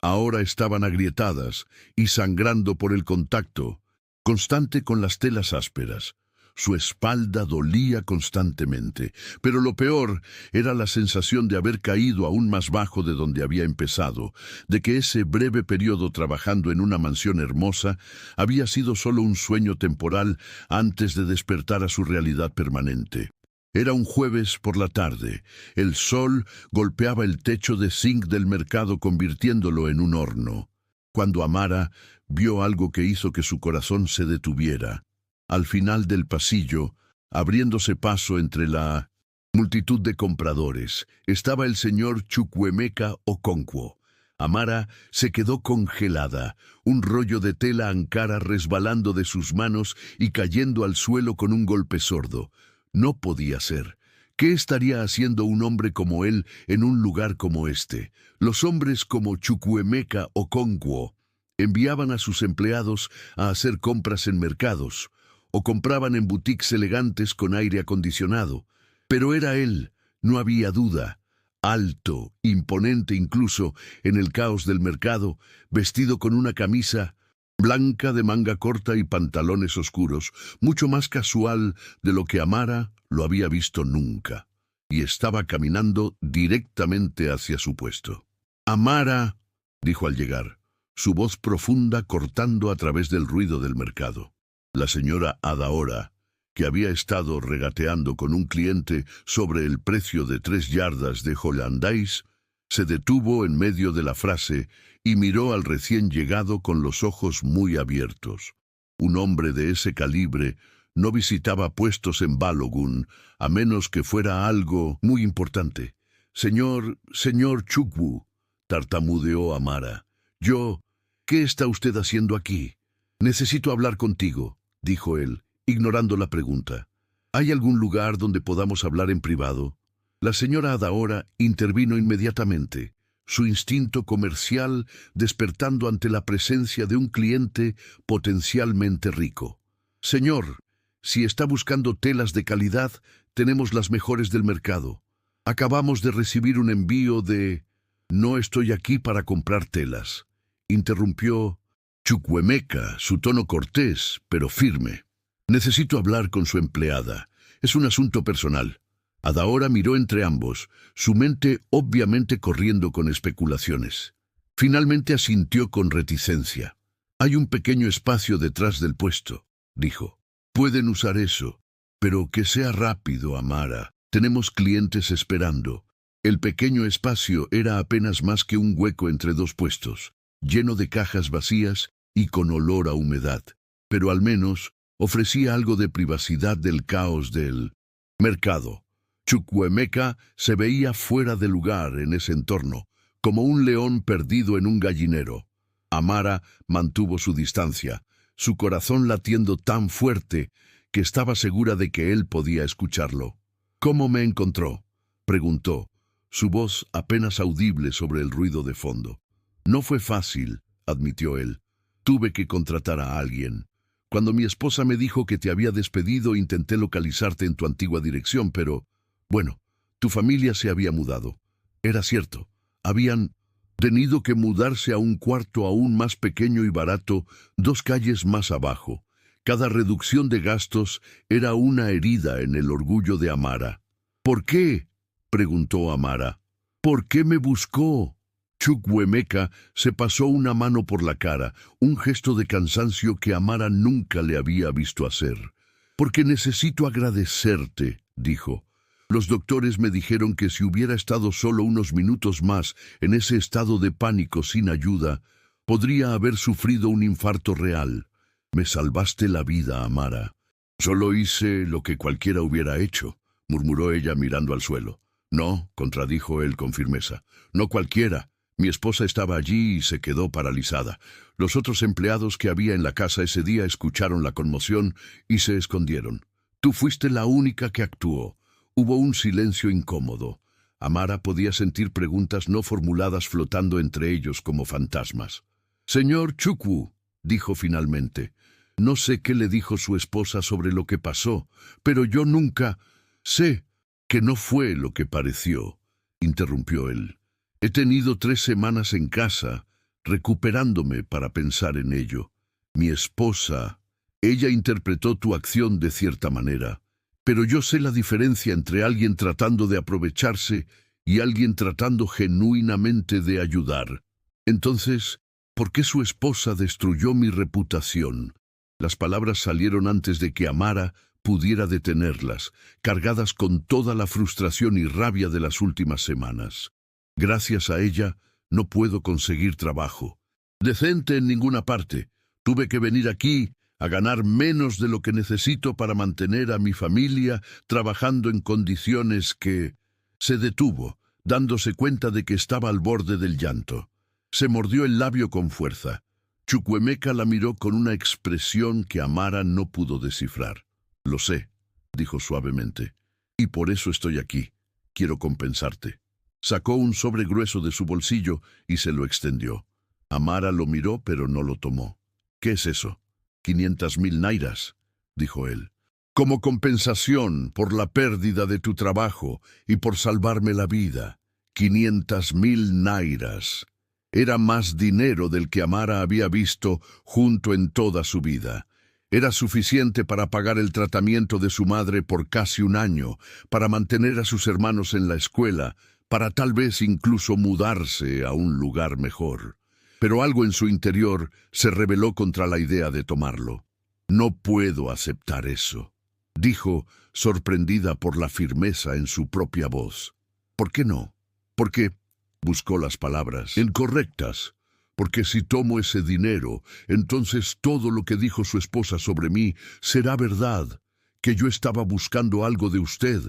ahora estaban agrietadas y sangrando por el contacto constante con las telas ásperas. Su espalda dolía constantemente, pero lo peor era la sensación de haber caído aún más bajo de donde había empezado, de que ese breve periodo trabajando en una mansión hermosa había sido solo un sueño temporal antes de despertar a su realidad permanente. Era un jueves por la tarde. El sol golpeaba el techo de zinc del mercado convirtiéndolo en un horno, cuando Amara vio algo que hizo que su corazón se detuviera. Al final del pasillo, abriéndose paso entre la multitud de compradores, estaba el señor Chukwuemeka Okonkwo. Amara se quedó congelada, un rollo de tela ankara resbalando de sus manos y cayendo al suelo con un golpe sordo. No podía ser. ¿Qué estaría haciendo un hombre como él en un lugar como este? Los hombres como Chukwuemeka Okonkwo enviaban a sus empleados a hacer compras en mercados, o compraban en boutiques elegantes con aire acondicionado. Pero era él, no había duda, alto, imponente incluso en el caos del mercado, vestido con una camisa blanca de manga corta y pantalones oscuros, mucho más casual de lo que Amara lo había visto nunca, y estaba caminando directamente hacia su puesto. «Amara», dijo al llegar, su voz profunda cortando a través del ruido del mercado. La señora Adaora, que había estado regateando con un cliente sobre el precio de 3 yardas de hollandaise, se detuvo en medio de la frase y miró al recién llegado con los ojos muy abiertos. Un hombre de ese calibre no visitaba puestos en Balogun, a menos que fuera algo muy importante. Señor Chukwu», tartamudeó Amara. «¿Qué está usted haciendo aquí?» «Necesito hablar contigo», dijo él, ignorando la pregunta. «¿Hay algún lugar donde podamos hablar en privado?» La señora Adaora intervino inmediatamente, su instinto comercial despertando ante la presencia de un cliente potencialmente rico. «Señor, si está buscando telas de calidad, tenemos las mejores del mercado. Acabamos de recibir un envío de...» «No estoy aquí para comprar telas», interrumpió Chukwuemeka, su tono cortés, pero firme. «Necesito hablar con su empleada. Es un asunto personal». Adaora miró entre ambos, su mente obviamente corriendo con especulaciones. Finalmente asintió con reticencia. «Hay un pequeño espacio detrás del puesto», dijo. «Pueden usar eso, pero que sea rápido, Amara. Tenemos clientes esperando». El pequeño espacio era apenas más que un hueco entre dos puestos, lleno de cajas vacías y con olor a humedad, pero al menos ofrecía algo de privacidad del caos del mercado. Chukwuemeka se veía fuera de lugar en ese entorno, como un león perdido en un gallinero. Amara mantuvo su distancia, su corazón latiendo tan fuerte que estaba segura de que él podía escucharlo. «¿Cómo me encontró?», preguntó, su voz apenas audible sobre el ruido de fondo. «No fue fácil», admitió él. «Tuve que contratar a alguien. Cuando mi esposa me dijo que te había despedido, intenté localizarte en tu antigua dirección, pero... Bueno, tu familia se había mudado. Era cierto, habían tenido que mudarse a un cuarto aún más pequeño y barato, 2 calles más abajo. Cada reducción de gastos era una herida en el orgullo de Amara. «¿Por qué?», preguntó Amara. «¿Por qué me buscó?». Chukwuemeka se pasó una mano por la cara, un gesto de cansancio que Amara nunca le había visto hacer. «Porque necesito agradecerte», dijo. «Los doctores me dijeron que si hubiera estado solo unos minutos más en ese estado de pánico sin ayuda, podría haber sufrido un infarto real. Me salvaste la vida, Amara». «Solo hice lo que cualquiera hubiera hecho», murmuró ella mirando al suelo. «No», contradijo él con firmeza, «no cualquiera. Mi esposa estaba allí y se quedó paralizada. Los otros empleados que había en la casa ese día escucharon la conmoción y se escondieron. Tú fuiste la única que actuó». Hubo un silencio incómodo. Amara podía sentir preguntas no formuladas flotando entre ellos como fantasmas. «Señor Chukwu», dijo finalmente, «no sé qué le dijo su esposa sobre lo que pasó, pero yo nunca...» «Sé que no fue lo que pareció», interrumpió él. «He tenido 3 semanas en casa, recuperándome para pensar en ello. Mi esposa Ella interpretó tu acción de cierta manera, pero yo sé la diferencia entre alguien tratando de aprovecharse y alguien tratando genuinamente de ayudar. Entonces, ¿por qué su esposa destruyó mi reputación? Las palabras salieron antes de que Amara pudiera detenerlas, cargadas con toda la frustración y rabia de las últimas semanas. Gracias a ella, no puedo conseguir trabajo decente en ninguna parte. Tuve que venir aquí a ganar menos de lo que necesito para mantener a mi familia trabajando en condiciones que... Se detuvo, dándose cuenta de que estaba al borde del llanto. Se mordió el labio con fuerza. Chukwuemeka la miró con una expresión que Amara no pudo descifrar. «Lo sé», dijo suavemente, «y por eso estoy aquí. Quiero compensarte». Sacó un sobre grueso de su bolsillo y se lo extendió. Amara lo miró, pero no lo tomó. «¿Qué es eso?» 500.000 nairas, dijo él. «Como compensación por la pérdida de tu trabajo y por salvarme la vida. 500.000 nairas». Era más dinero del que Amara había visto junto en toda su vida. Era suficiente para pagar el tratamiento de su madre por casi un año, para mantener a sus hermanos en la escuela, para tal vez incluso mudarse a un lugar mejor. Pero algo en su interior se rebeló contra la idea de tomarlo. «No puedo aceptar eso», dijo, sorprendida por la firmeza en su propia voz. «¿Por qué no?» «Porque...» buscó las palabras incorrectas. «Porque si tomo ese dinero, entonces todo lo que dijo su esposa sobre mí será verdad, que yo estaba buscando algo de usted,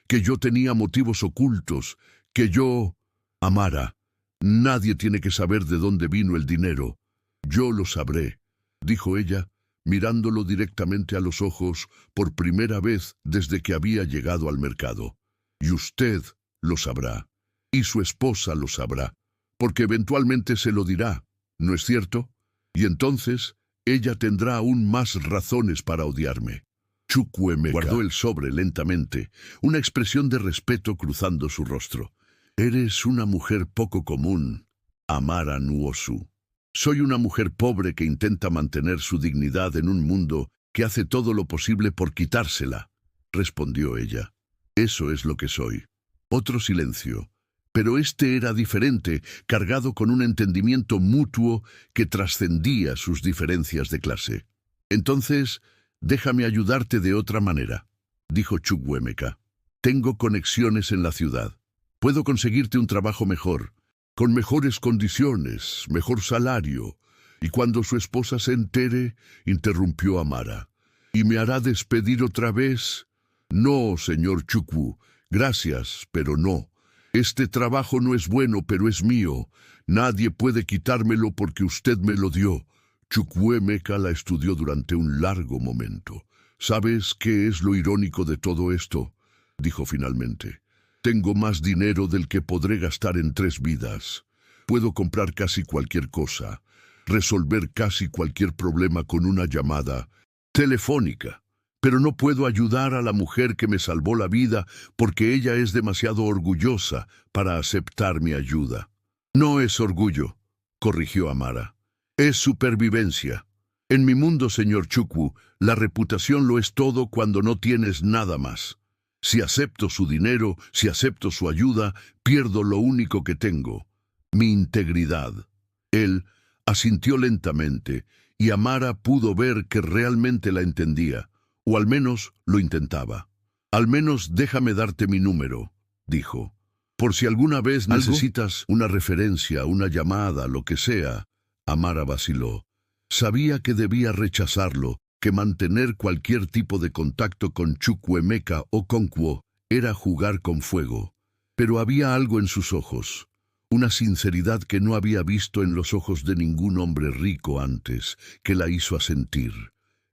que yo tenía motivos ocultos, que yo... Amara, nadie tiene que saber de dónde vino el dinero. Yo lo sabré», dijo ella, mirándolo directamente a los ojos por primera vez desde que había llegado al mercado. «Y usted lo sabrá. Y su esposa lo sabrá, porque eventualmente se lo dirá, ¿no es cierto? Y entonces ella tendrá aún más razones para odiarme». Chukwuemeka guardó el sobre lentamente, una expresión de respeto cruzando su rostro. «Eres una mujer poco común, Amara Nwosu. Soy una mujer pobre que intenta mantener su dignidad en un mundo que hace todo lo posible por quitársela», respondió ella. «Eso es lo que soy». Otro silencio. Pero este era diferente, cargado con un entendimiento mutuo que trascendía sus diferencias de clase. «Entonces, déjame ayudarte de otra manera», dijo Chukwuemeka. «Tengo conexiones en la ciudad. Puedo conseguirte un trabajo mejor, con mejores condiciones, mejor salario». Y cuando su esposa se entere, interrumpió Amara. «¿Y me hará despedir otra vez?» «No, señor Chukwu. Gracias, pero no. Este trabajo no es bueno, pero es mío. Nadie puede quitármelo porque usted me lo dio». Chukwuemeka la estudió durante un largo momento. «¿Sabes qué es lo irónico de todo esto?», dijo finalmente. «Tengo más dinero del que podré gastar en 3 vidas. Puedo comprar casi cualquier cosa, resolver casi cualquier problema con una llamada telefónica. Pero no puedo ayudar a la mujer que me salvó la vida porque ella es demasiado orgullosa para aceptar mi ayuda». «No es orgullo», corrigió Amara. «Es supervivencia. En mi mundo, señor Chukwu, la reputación lo es todo cuando no tienes nada más. Si acepto su dinero, si acepto su ayuda, pierdo lo único que tengo: mi integridad». Él asintió lentamente y Amara pudo ver que realmente la entendía. O al menos lo intentaba. «Al menos déjame darte mi número», dijo. «Por si alguna vez necesitas una referencia, una llamada, lo que sea». Amara vaciló. Sabía que debía rechazarlo, que mantener cualquier tipo de contacto con Chukwuemeka o Konkwo era jugar con fuego. Pero había algo en sus ojos, una sinceridad que no había visto en los ojos de ningún hombre rico antes, que la hizo asentir.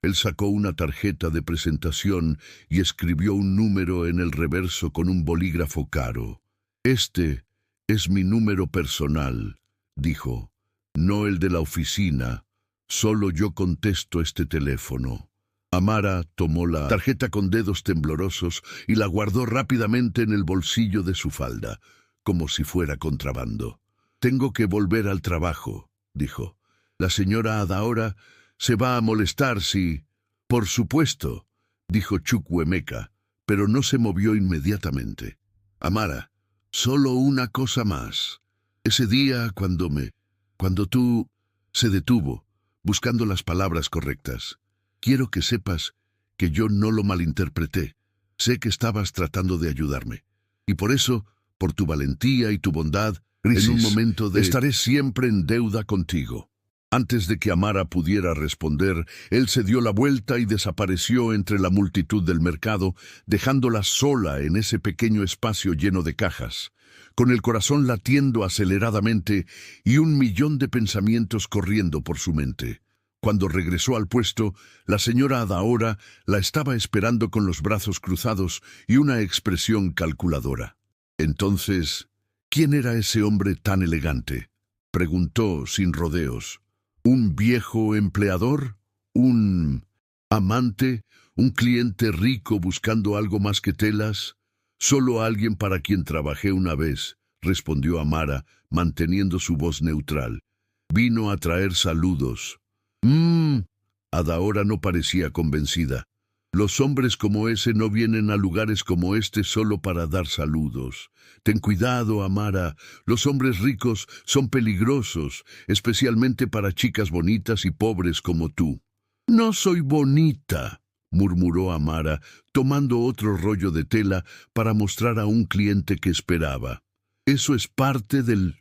Él sacó una tarjeta de presentación y escribió un número en el reverso con un bolígrafo caro. «Este es mi número personal», dijo, «no el de la oficina. Solo yo contesto este teléfono». Amara tomó la tarjeta con dedos temblorosos y la guardó rápidamente en el bolsillo de su falda, como si fuera contrabando. «Tengo que volver al trabajo», dijo. «La señora Adaora se va a molestar si...» Por supuesto, dijo Chukwuemeka, pero no se movió inmediatamente. Amara, solo una cosa más. Ese día cuando tú... Se detuvo, buscando las palabras correctas. Quiero que sepas que yo no lo malinterpreté. Sé que estabas tratando de ayudarme. Y por eso, por tu valentía y tu bondad, en un momento estaré siempre en deuda contigo. Antes de que Amara pudiera responder, él se dio la vuelta y desapareció entre la multitud del mercado, dejándola sola en ese pequeño espacio lleno de cajas, con el corazón latiendo aceleradamente y 1.000.000 de pensamientos corriendo por su mente. Cuando regresó al puesto, la señora Adaora la estaba esperando con los brazos cruzados y una expresión calculadora. Entonces, ¿quién era ese hombre tan elegante?, preguntó sin rodeos. ¿Un viejo empleador? ¿Un amante? ¿Un cliente rico buscando algo más que telas? Solo alguien para quien trabajé una vez, respondió Amara, manteniendo su voz neutral. Vino a traer saludos. Adaora no parecía convencida. Los hombres como ese no vienen a lugares como este solo para dar saludos. Ten cuidado, Amara. Los hombres ricos son peligrosos, especialmente para chicas bonitas y pobres como tú. No soy bonita, murmuró Amara, tomando otro rollo de tela para mostrar a un cliente que esperaba. Eso es parte del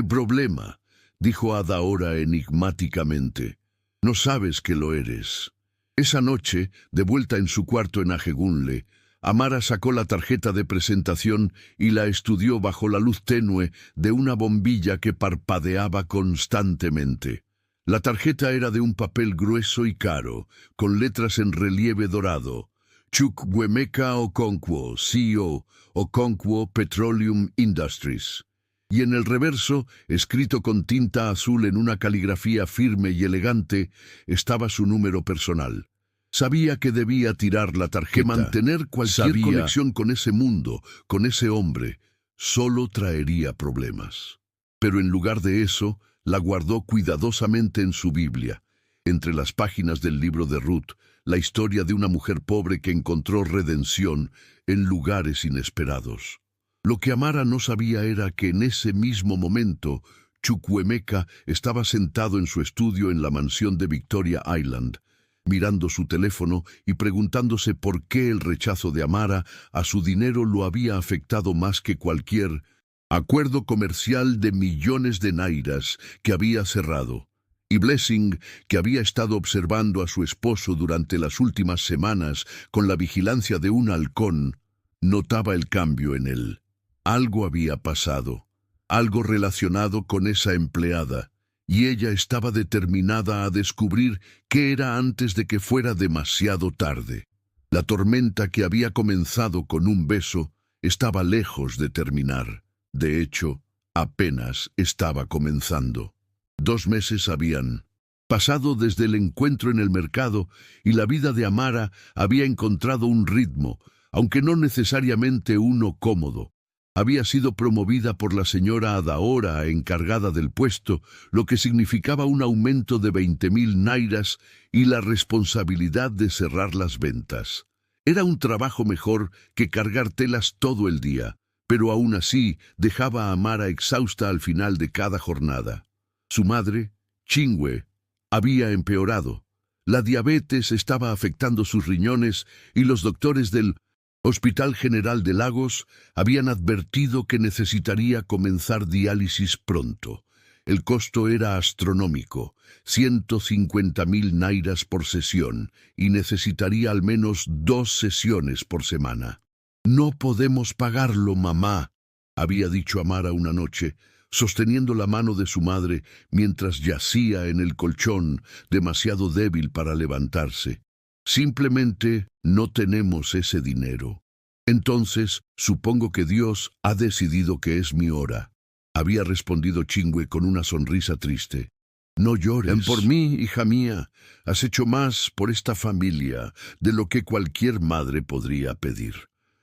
problema, dijo Adaora enigmáticamente. No sabes que lo eres. Esa noche, de vuelta en su cuarto en Ajegunle, Amara sacó la tarjeta de presentación y la estudió bajo la luz tenue de una bombilla que parpadeaba constantemente. La tarjeta era de un papel grueso y caro, con letras en relieve dorado. Chukwuemeka Okonkwo, CEO, Okonkwo Petroleum Industries. Y en el reverso, escrito con tinta azul en una caligrafía firme y elegante, estaba su número personal. Sabía que debía tirar la tarjeta, que mantener cualquier conexión con ese mundo, con ese hombre, solo traería problemas. Pero en lugar de eso, la guardó cuidadosamente en su Biblia, entre las páginas del libro de Ruth, la historia de una mujer pobre que encontró redención en lugares inesperados. Lo que Amara no sabía era que en ese mismo momento, Chukwuemeka estaba sentado en su estudio en la mansión de Victoria Island, mirando su teléfono y preguntándose por qué el rechazo de Amara a su dinero lo había afectado más que cualquier acuerdo comercial de millones de nairas que había cerrado. Y Blessing, que había estado observando a su esposo durante las últimas semanas con la vigilancia de un halcón, notaba el cambio en él. Algo había pasado, algo relacionado con esa empleada, y ella estaba determinada a descubrir qué era antes de que fuera demasiado tarde. La tormenta que había comenzado con un beso estaba lejos de terminar. De hecho, apenas estaba comenzando. 2 meses habían pasado desde el encuentro en el mercado y la vida de Amara había encontrado un ritmo, aunque no necesariamente uno cómodo. Había sido promovida por la señora Adaora encargada del puesto, lo que significaba un aumento de 20.000 nairas y la responsabilidad de cerrar las ventas. Era un trabajo mejor que cargar telas todo el día, pero aún así dejaba a Amara exhausta al final de cada jornada. Su madre, Chingwe, había empeorado. La diabetes estaba afectando sus riñones y los doctores del Hospital General de Lagos habían advertido que necesitaría comenzar diálisis pronto. El costo era astronómico, 150.000 nairas por sesión, y necesitaría al menos 2 sesiones por semana. «No podemos pagarlo, mamá», había dicho Amara una noche, sosteniendo la mano de su madre mientras yacía en el colchón, demasiado débil para levantarse. «Simplemente no tenemos ese dinero». «Entonces, supongo que Dios ha decidido que es mi hora», había respondido Chingwe con una sonrisa triste. «No llores. Por mí, hija mía, has hecho más por esta familia de lo que cualquier madre podría pedir».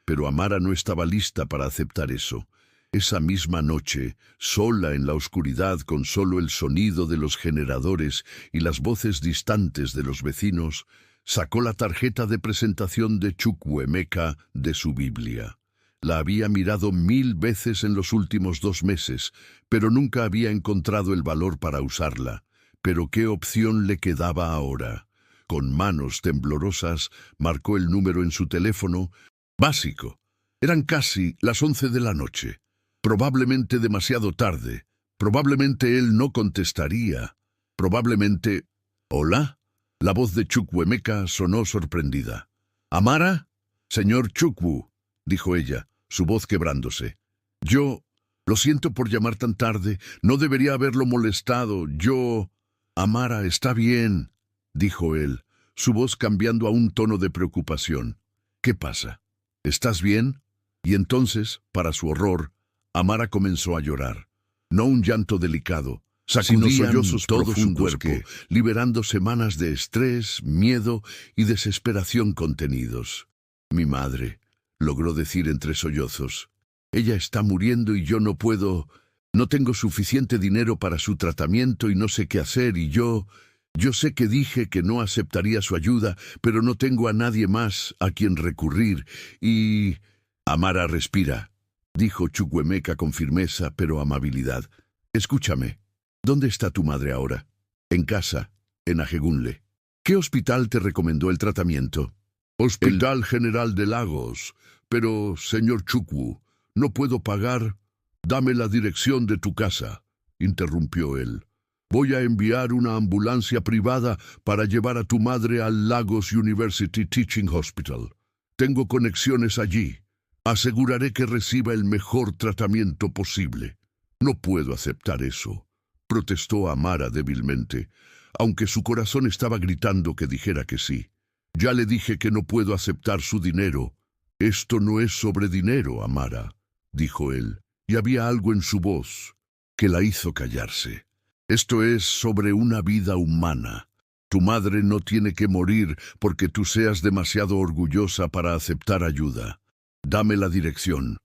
Pero Amara no estaba lista para aceptar eso. Esa misma noche, sola en la oscuridad con solo el sonido de los generadores y las voces distantes de los vecinos, Sacó la tarjeta de presentación de Chukwuemeka de su Biblia. La había mirado 1000 veces en los últimos 2 meses, pero nunca había encontrado el valor para usarla. Pero ¿qué opción le quedaba ahora? Con manos temblorosas, marcó el número en su teléfono. Básico. Eran casi las 11 de la noche. Probablemente demasiado tarde. Probablemente él no contestaría. Probablemente... ¿Hola? La voz de Chukwuemeka sonó sorprendida. ¿Amara? Señor Chukwu, dijo ella, su voz quebrándose. Lo siento por llamar tan tarde. No debería haberlo molestado. Amara, está bien, dijo él, su voz cambiando a un tono de preocupación. ¿Qué pasa? ¿Estás bien? Y entonces, para su horror, Amara comenzó a llorar. No un llanto delicado, sacudían sollozos todo su cuerpo, liberando semanas de estrés, miedo y desesperación contenidos. Mi madre, logró decir entre sollozos. Ella está muriendo y yo no puedo... No tengo suficiente dinero para su tratamiento y no sé qué hacer y yo sé que dije que no aceptaría su ayuda, pero no tengo a nadie más a quien recurrir y... Amara, respira, dijo Chukwuemeka con firmeza pero amabilidad. Escúchame, ¿dónde está tu madre ahora? En casa, en Ajegunle. ¿Qué hospital te recomendó el tratamiento? Hospital General de Lagos. Pero, señor Chukwu, no puedo pagar. Dame la dirección de tu casa, interrumpió él. Voy a enviar una ambulancia privada para llevar a tu madre al Lagos University Teaching Hospital. Tengo conexiones allí. Aseguraré que reciba el mejor tratamiento posible. No puedo aceptar eso, protestó Amara débilmente, aunque su corazón estaba gritando que dijera que sí. Ya le dije que no puedo aceptar su dinero. Esto no es sobre dinero, Amara, dijo él, y había algo en su voz que la hizo callarse. Esto es sobre una vida humana. Tu madre no tiene que morir porque tú seas demasiado orgullosa para aceptar ayuda. Dame la dirección.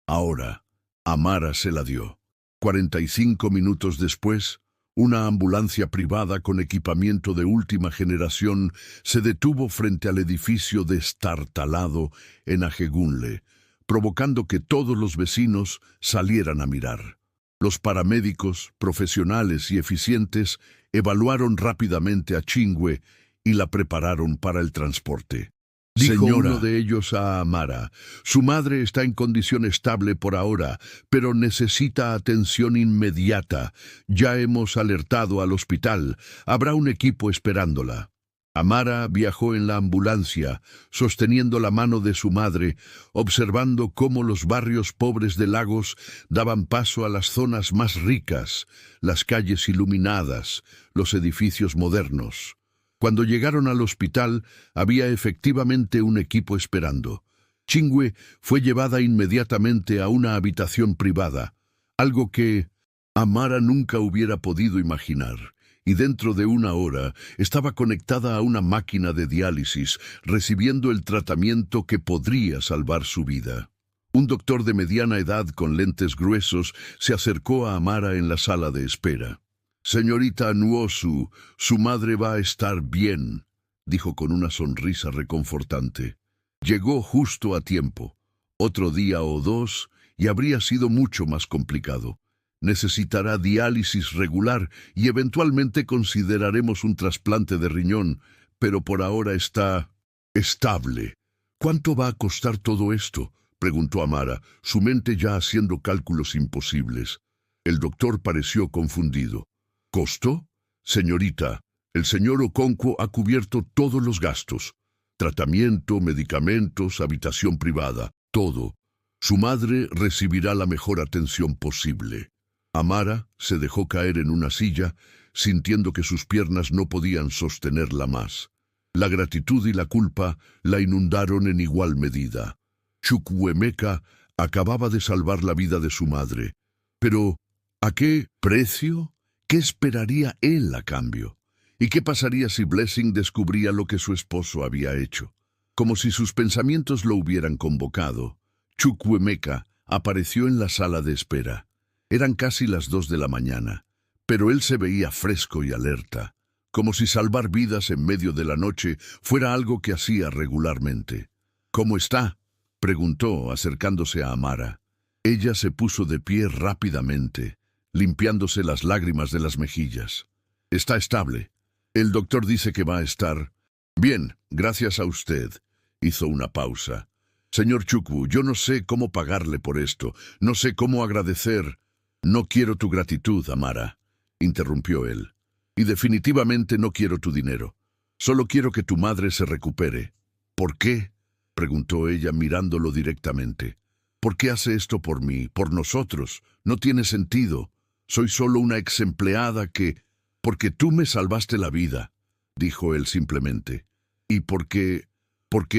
Ahora, Amara se la dio. 45 minutos después, una ambulancia privada con equipamiento de última generación se detuvo frente al edificio destartalado en Ajegunle, provocando que todos los vecinos salieran a mirar. Los paramédicos, profesionales y eficientes, evaluaron rápidamente a Chingwe y la prepararon para el transporte. Dijo uno de ellos a Amara, su madre está en condición estable por ahora, pero necesita atención inmediata. Ya hemos alertado al hospital. Habrá un equipo esperándola. Amara viajó en la ambulancia, sosteniendo la mano de su madre, observando cómo los barrios pobres de Lagos daban paso a las zonas más ricas, las calles iluminadas, los edificios modernos. Cuando llegaron al hospital, había efectivamente un equipo esperando. Chingwe fue llevada inmediatamente a una habitación privada, algo que Amara nunca hubiera podido imaginar. Y dentro de 1 hora estaba conectada a una máquina de diálisis, recibiendo el tratamiento que podría salvar su vida. Un doctor de mediana edad con lentes gruesos se acercó a Amara en la sala de espera. Señorita Nwosu, su madre va a estar bien, dijo con una sonrisa reconfortante. Llegó justo a tiempo. Otro día o 2 y habría sido mucho más complicado. Necesitará diálisis regular y eventualmente consideraremos un trasplante de riñón, pero por ahora está estable. ¿Cuánto va a costar todo esto?, preguntó Amara, su mente ya haciendo cálculos imposibles. El doctor pareció confundido. ¿Costo? Señorita, el señor Okonkwo ha cubierto todos los gastos. Tratamiento, medicamentos, habitación privada, todo. Su madre recibirá la mejor atención posible. Amara se dejó caer en una silla, sintiendo que sus piernas no podían sostenerla más. La gratitud y la culpa la inundaron en igual medida. Chukwuemeka acababa de salvar la vida de su madre. Pero, ¿a qué precio? ¿Qué esperaría él a cambio? ¿Y qué pasaría si Blessing descubría lo que su esposo había hecho? Como si sus pensamientos lo hubieran convocado, Chukwuemeka apareció en la sala de espera. Eran casi las 2 de la mañana, pero él se veía fresco y alerta. como si salvar vidas en medio de la noche fuera algo que hacía regularmente. «¿Cómo está?», preguntó, acercándose a Amara. Ella se puso de pie rápidamente, limpiándose las lágrimas de las mejillas. «Está estable. El doctor dice que va a estar bien, gracias a usted». Hizo una pausa. «Señor Chukwu, yo no sé cómo pagarle por esto, no sé cómo agradecer». «No quiero tu gratitud, Amara», interrumpió él. «Y definitivamente no quiero tu dinero. Solo quiero que tu madre se recupere». «¿Por qué?», preguntó ella mirándolo directamente. «¿Por qué hace esto por mí, por nosotros? No tiene sentido. Soy solo una ex empleada que...» «Porque tú me salvaste la vida», dijo él simplemente. «Y porque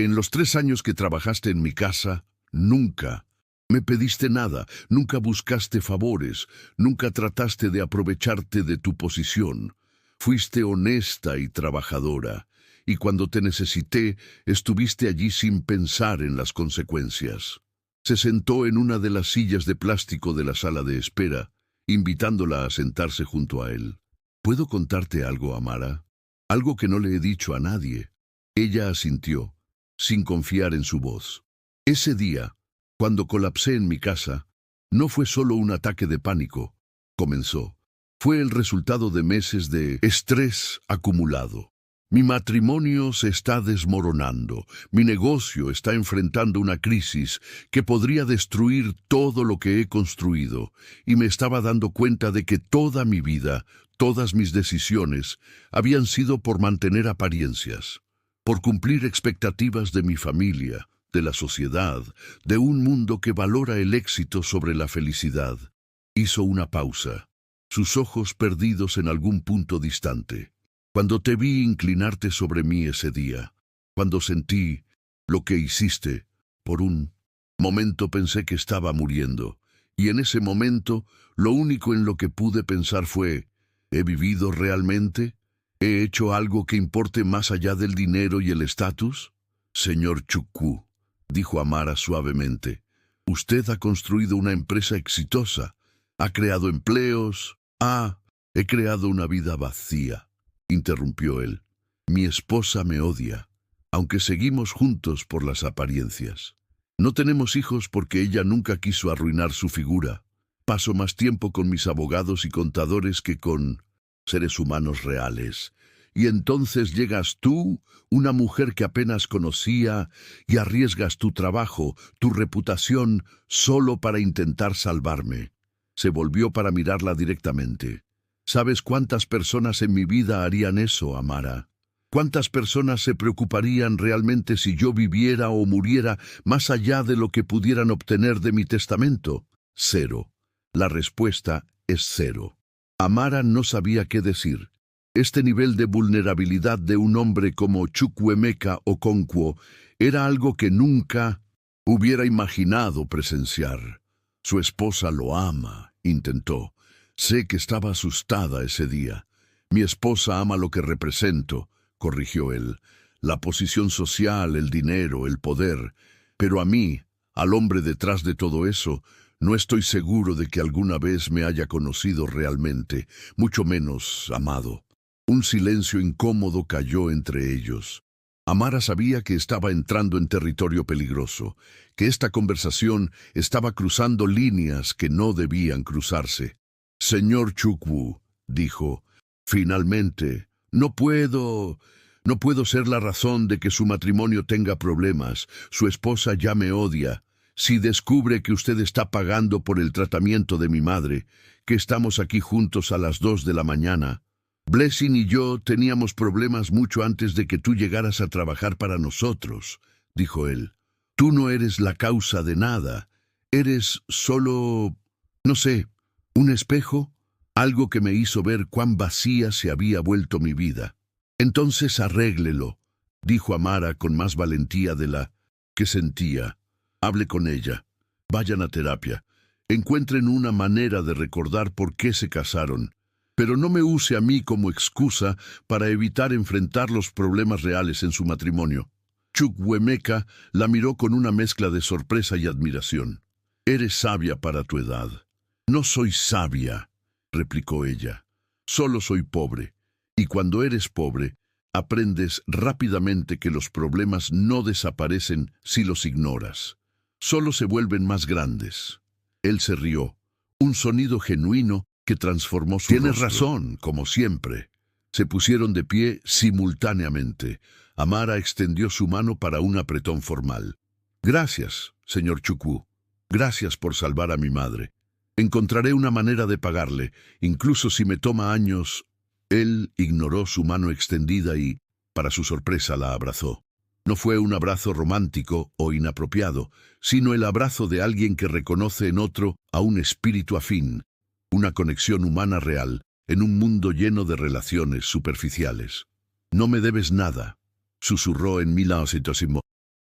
en los 3 años que trabajaste en mi casa, nunca me pediste nada, nunca buscaste favores, nunca trataste de aprovecharte de tu posición. Fuiste honesta y trabajadora, y cuando te necesité, estuviste allí sin pensar en las consecuencias». Se sentó en una de las sillas de plástico de la sala de espera, invitándola a sentarse junto a él. «¿Puedo contarte algo, Amara? Algo que no le he dicho a nadie». Ella asintió, sin confiar en su voz. «Ese día, cuando colapsé en mi casa, no fue solo un ataque de pánico», comenzó. «Fue el resultado de meses de estrés acumulado. Mi matrimonio se está desmoronando, mi negocio está enfrentando una crisis que podría destruir todo lo que he construido, y me estaba dando cuenta de que toda mi vida, todas mis decisiones, habían sido por mantener apariencias, por cumplir expectativas de mi familia, de la sociedad, de un mundo que valora el éxito sobre la felicidad». Hizo una pausa, sus ojos perdidos en algún punto distante. «Cuando te vi inclinarte sobre mí ese día, cuando sentí lo que hiciste, por un momento pensé que estaba muriendo, y en ese momento lo único en lo que pude pensar fue, ¿he vivido realmente? ¿He hecho algo que importe más allá del dinero y el estatus?» «Señor Chukwu», dijo Amara suavemente, «usted ha construido una empresa exitosa, ha creado empleos, he creado una vida vacía», interrumpió él. «Mi esposa me odia, aunque seguimos juntos por las apariencias. No tenemos hijos porque ella nunca quiso arruinar su figura. Paso más tiempo con mis abogados y contadores que con seres humanos reales. Y entonces llegas tú, una mujer que apenas conocía, y arriesgas tu trabajo, tu reputación, solo para intentar salvarme». Se volvió para mirarla directamente. «¿Sabes cuántas personas en mi vida harían eso, Amara? ¿Cuántas personas se preocuparían realmente si yo viviera o muriera más allá de lo que pudieran obtener de mi testamento? 0. La respuesta es 0. Amara no sabía qué decir. Este nivel de vulnerabilidad de un hombre como Chukwuemeka Okonkwo era algo que nunca hubiera imaginado presenciar. «Su esposa lo ama», intentó. «Sé que estaba asustada ese día. Mi esposa ama lo que represento», corrigió él. «La posición social, el dinero, el poder. Pero a mí, al hombre detrás de todo eso, no estoy seguro de que alguna vez me haya conocido realmente, mucho menos amado». Un silencio incómodo cayó entre ellos. Amara sabía que estaba entrando en territorio peligroso, que esta conversación estaba cruzando líneas que no debían cruzarse. «Señor Chukwu», dijo, «finalmente, no puedo ser la razón de que su matrimonio tenga problemas. Su esposa ya me odia. Si descubre que usted está pagando por el tratamiento de mi madre, que estamos aquí juntos a las 2 de la mañana. Blessing y yo teníamos problemas mucho antes de que tú llegaras a trabajar para nosotros», dijo él. «Tú no eres la causa de nada. Eres solo, no sé, un espejo, algo que me hizo ver cuán vacía se había vuelto mi vida». «Entonces arréglelo», dijo Amara con más valentía de la que sentía. «Hable con ella. Vayan a terapia. Encuentren una manera de recordar por qué se casaron. Pero no me use a mí como excusa para evitar enfrentar los problemas reales en su matrimonio». Chukwuemeka la miró con una mezcla de sorpresa y admiración. «Eres sabia para tu edad». «No soy sabia», replicó ella. «Solo soy pobre. Y cuando eres pobre, aprendes rápidamente que los problemas no desaparecen si los ignoras. Solo se vuelven más grandes. Él se rió, un sonido genuino que transformó su Tienes rostro. razón, como siempre. Se pusieron de pie simultáneamente. Amara extendió su mano para un apretón formal. Gracias, señor Chukwu. Gracias por salvar a mi madre. Encontraré una manera de pagarle, incluso si me toma años. Él ignoró su mano extendida y, para su sorpresa, la abrazó. No fue un abrazo romántico o inapropiado, sino el abrazo de alguien que reconoce en otro a un espíritu afín, una conexión humana real, en un mundo lleno de relaciones superficiales. No me debes nada, susurró en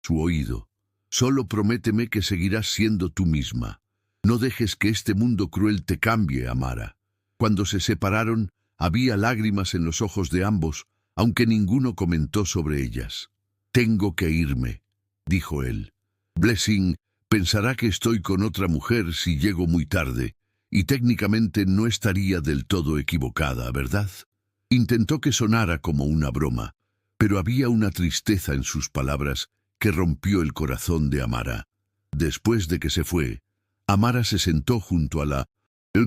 su oído. Solo prométeme que seguirás siendo tú misma. No dejes que este mundo cruel te cambie, Amara. Cuando se separaron, había lágrimas en los ojos de ambos, aunque ninguno comentó sobre ellas. Tengo que irme, dijo él. Blessing pensará que estoy con otra mujer si llego muy tarde, y técnicamente no estaría del todo equivocada, ¿verdad? Intentó que sonara como una broma, pero había una tristeza en sus palabras que rompió el corazón de Amara. Después de que se fue, Amara se sentó junto a la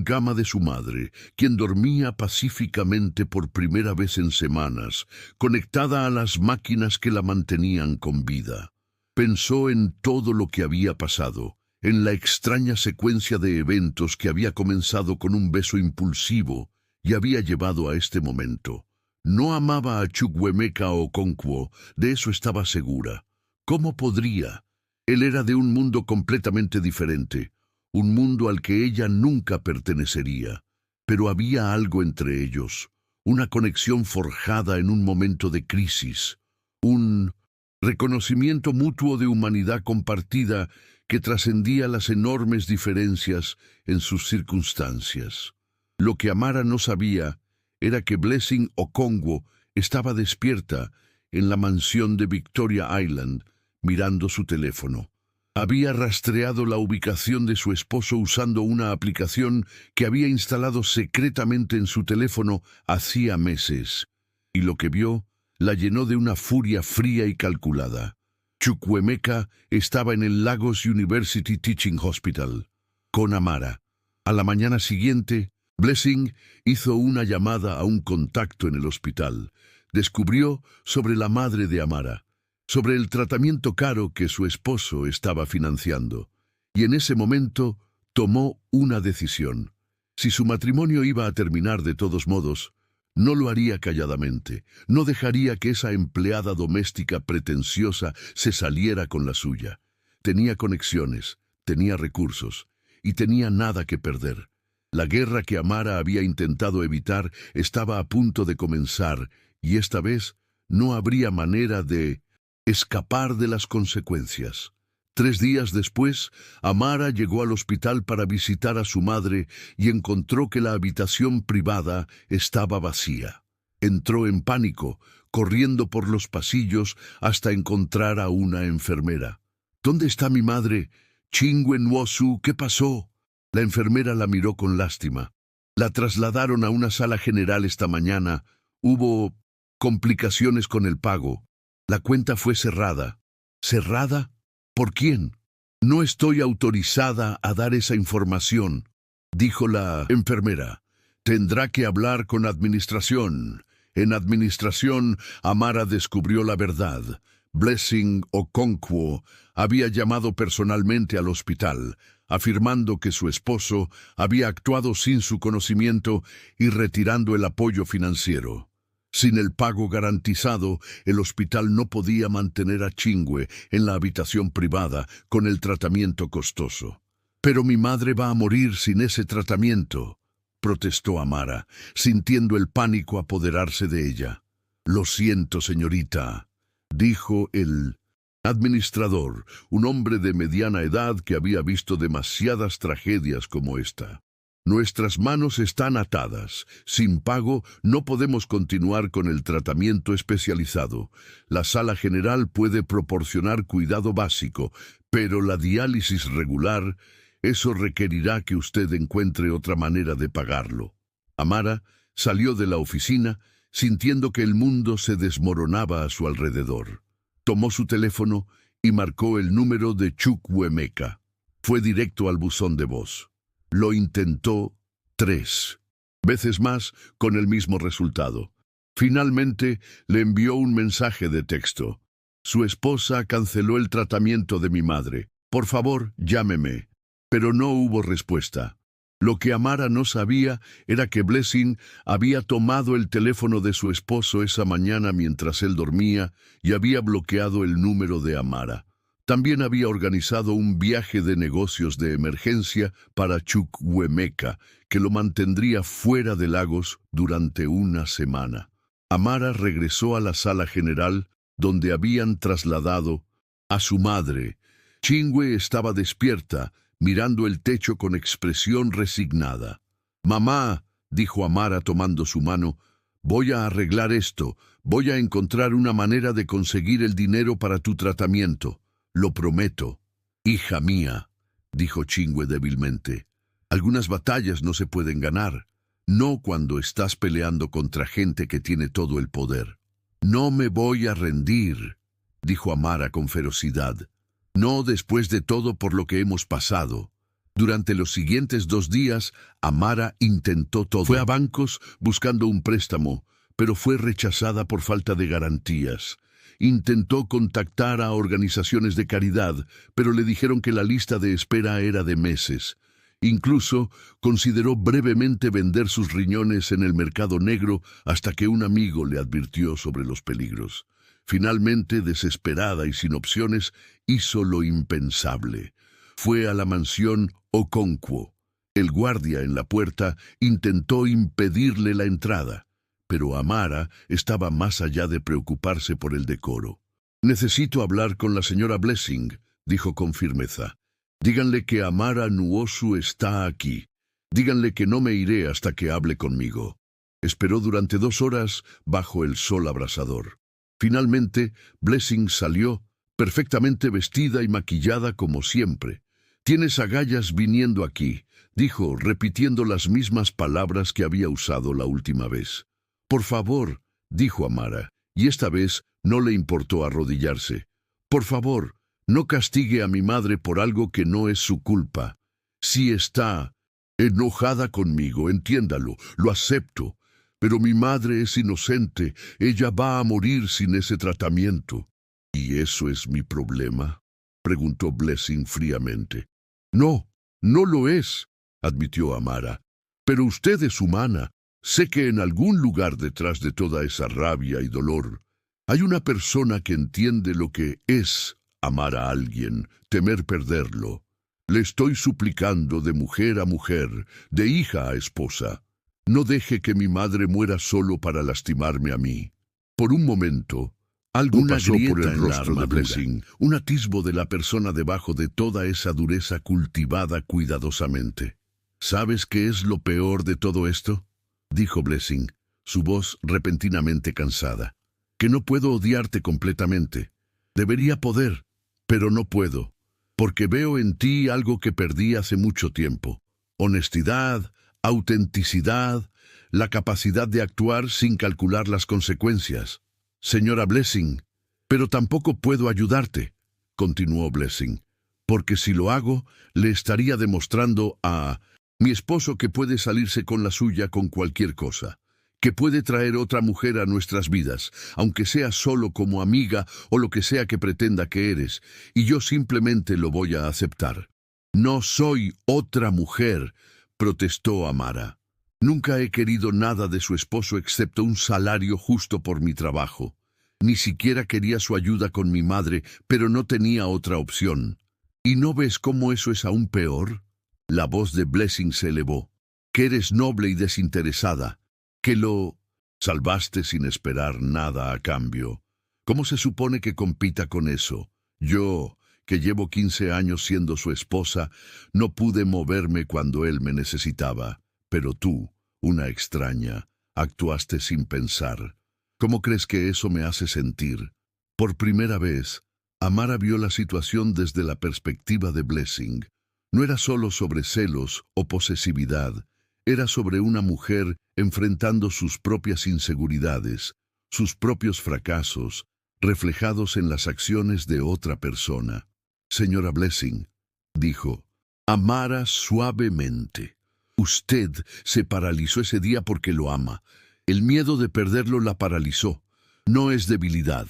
cama de su madre, quien dormía pacíficamente por primera vez en semanas, conectada a las máquinas que la mantenían con vida. Pensó en todo lo que había pasado, en la extraña secuencia de eventos que había comenzado con un beso impulsivo y había llevado a este momento. No amaba a Chukwuemeka Okonkwo, de eso estaba segura. ¿Cómo podría? Él era de un mundo completamente diferente, un mundo al que ella nunca pertenecería. Pero había algo entre ellos, una conexión forjada en un momento de crisis, un reconocimiento mutuo de humanidad compartida que trascendía las enormes diferencias en sus circunstancias. Lo que Amara no sabía era que Blessing Okonkwo estaba despierta en la mansión de Victoria Island, mirando su teléfono. Había rastreado la ubicación de su esposo usando una aplicación que había instalado secretamente en su teléfono hacía meses, y lo que vio la llenó de una furia fría y calculada. Chukwuemeka estaba en el Lagos University Teaching Hospital, con Amara. A la mañana siguiente, Blessing hizo una llamada a un contacto en el hospital. Descubrió sobre la madre de Amara, sobre el tratamiento caro que su esposo estaba financiando, y en ese momento tomó una decisión. Si su matrimonio iba a terminar de todos modos, no lo haría calladamente, no dejaría que esa empleada doméstica pretenciosa se saliera con la suya. Tenía conexiones, tenía recursos, y tenía nada que perder. La guerra que Amara había intentado evitar estaba a punto de comenzar, y esta vez no habría manera de escapar de las consecuencias. 3 días después, Amara llegó al hospital para visitar a su madre y encontró que la habitación privada estaba vacía. Entró en pánico, corriendo por los pasillos hasta encontrar a una enfermera. ¿Dónde está mi madre? Chingwe Nwosu, ¿qué pasó? La enfermera la miró con lástima. La trasladaron a una sala general esta mañana. Hubo complicaciones con el pago. La cuenta fue cerrada. ¿Cerrada? ¿Por quién? No estoy autorizada a dar esa información, dijo la enfermera. Tendrá que hablar con administración. En administración, Amara descubrió la verdad. Blessing Okonkwo había llamado personalmente al hospital, afirmando que su esposo había actuado sin su conocimiento y retirando el apoyo financiero. Sin el pago garantizado, el hospital no podía mantener a Chingwe en la habitación privada con el tratamiento costoso. «Pero mi madre va a morir sin ese tratamiento», protestó Amara, sintiendo el pánico apoderarse de ella. «Lo siento, señorita», dijo el administrador, un hombre de mediana edad que había visto demasiadas tragedias como esta. Nuestras manos están atadas. Sin pago no podemos continuar con el tratamiento especializado. La sala general puede proporcionar cuidado básico, pero la diálisis regular, eso requerirá que usted encuentre otra manera de pagarlo. Amara salió de la oficina, sintiendo que el mundo se desmoronaba a su alrededor. Tomó su teléfono y marcó el número de Chukwuemeka. Fue directo al buzón de voz. Lo intentó 3 veces más con el mismo resultado. Finalmente le envió un mensaje de texto. Su esposa canceló el tratamiento de mi madre. Por favor, llámeme. Pero no hubo respuesta. Lo que Amara no sabía era que Blessing había tomado el teléfono de su esposo esa mañana mientras él dormía y había bloqueado el número de Amara. También había organizado un viaje de negocios de emergencia para Chukwuemeka, que lo mantendría fuera de Lagos durante una semana. Amara regresó a la sala general, donde habían trasladado a su madre. Chingwe estaba despierta, mirando el techo con expresión resignada. «Mamá», dijo Amara tomando su mano, «voy a arreglar esto. Voy a encontrar una manera de conseguir el dinero para tu tratamiento. Lo prometo». «Hija mía», dijo Chingwe débilmente, «algunas batallas no se pueden ganar. No cuando estás peleando contra gente que tiene todo el poder». «No me voy a rendir», dijo Amara con ferocidad. «No después de todo por lo que hemos pasado». Durante los siguientes 2 días, Amara intentó todo. Fue a bancos buscando un préstamo, pero fue rechazada por falta de garantías. Intentó contactar a organizaciones de caridad, pero le dijeron que la lista de espera era de meses. Incluso consideró brevemente vender sus riñones en el mercado negro hasta que un amigo le advirtió sobre los peligros. Finalmente, desesperada y sin opciones, hizo lo impensable. Fue a la mansión Okonkwo. El guardia en la puerta intentó impedirle la entrada, pero Amara estaba más allá de preocuparse por el decoro. «Necesito hablar con la señora Blessing», dijo con firmeza. «Díganle que Amara Nwosu está aquí. Díganle que no me iré hasta que hable conmigo». Esperó durante 2 horas bajo el sol abrasador. Finalmente, Blessing salió, perfectamente vestida y maquillada como siempre. «Tienes agallas viniendo aquí», dijo, repitiendo las mismas palabras que había usado la última vez. «Por favor», dijo Amara, y esta vez no le importó arrodillarse. «Por favor, no castigue a mi madre por algo que no es su culpa. Si está enojada conmigo, entiéndalo, lo acepto. Pero mi madre es inocente, ella va a morir sin ese tratamiento». «¿Y eso es mi problema?», preguntó Blessing fríamente. «No, no lo es», admitió Amara. «Pero usted es humana. Sé que en algún lugar detrás de toda esa rabia y dolor hay una persona que entiende lo que es amar a alguien, temer perderlo. Le estoy suplicando de mujer a mujer, de hija a esposa. No deje que mi madre muera solo para lastimarme a mí». Por un momento, algo pasó por el rostro de Blessing, un atisbo de la persona debajo de toda esa dureza cultivada cuidadosamente. «¿Sabes qué es lo peor de todo esto?», dijo Blessing, su voz repentinamente cansada. «Que no puedo odiarte completamente. Debería poder, pero no puedo, porque veo en ti algo que perdí hace mucho tiempo. Honestidad, autenticidad, la capacidad de actuar sin calcular las consecuencias. Señora Blessing, pero tampoco puedo ayudarte», continuó Blessing, «porque si lo hago, le estaría demostrando a mi esposo que puede salirse con la suya con cualquier cosa, que puede traer otra mujer a nuestras vidas, aunque sea solo como amiga o lo que sea que pretenda que eres, y yo simplemente lo voy a aceptar». «No soy otra mujer», protestó Amara. «Nunca he querido nada de su esposo excepto un salario justo por mi trabajo. Ni siquiera quería su ayuda con mi madre, pero no tenía otra opción. ¿Y no ves cómo eso es aún peor?». La voz de Blessing se elevó. «Que eres noble y desinteresada, que lo salvaste sin esperar nada a cambio. ¿Cómo se supone que compita con eso? Yo, que llevo 15 años siendo su esposa, no pude moverme cuando él me necesitaba. Pero tú, una extraña, actuaste sin pensar. ¿Cómo crees que eso me hace sentir?». Por primera vez, Amara vio la situación desde la perspectiva de Blessing. No era solo sobre celos o posesividad, Era sobre una mujer enfrentando sus propias inseguridades, sus propios fracasos, reflejados en las acciones de otra persona. Señora Blessing, dijo, Amara suavemente. Usted se paralizó ese día porque lo ama. El miedo de perderlo la paralizó. No es debilidad,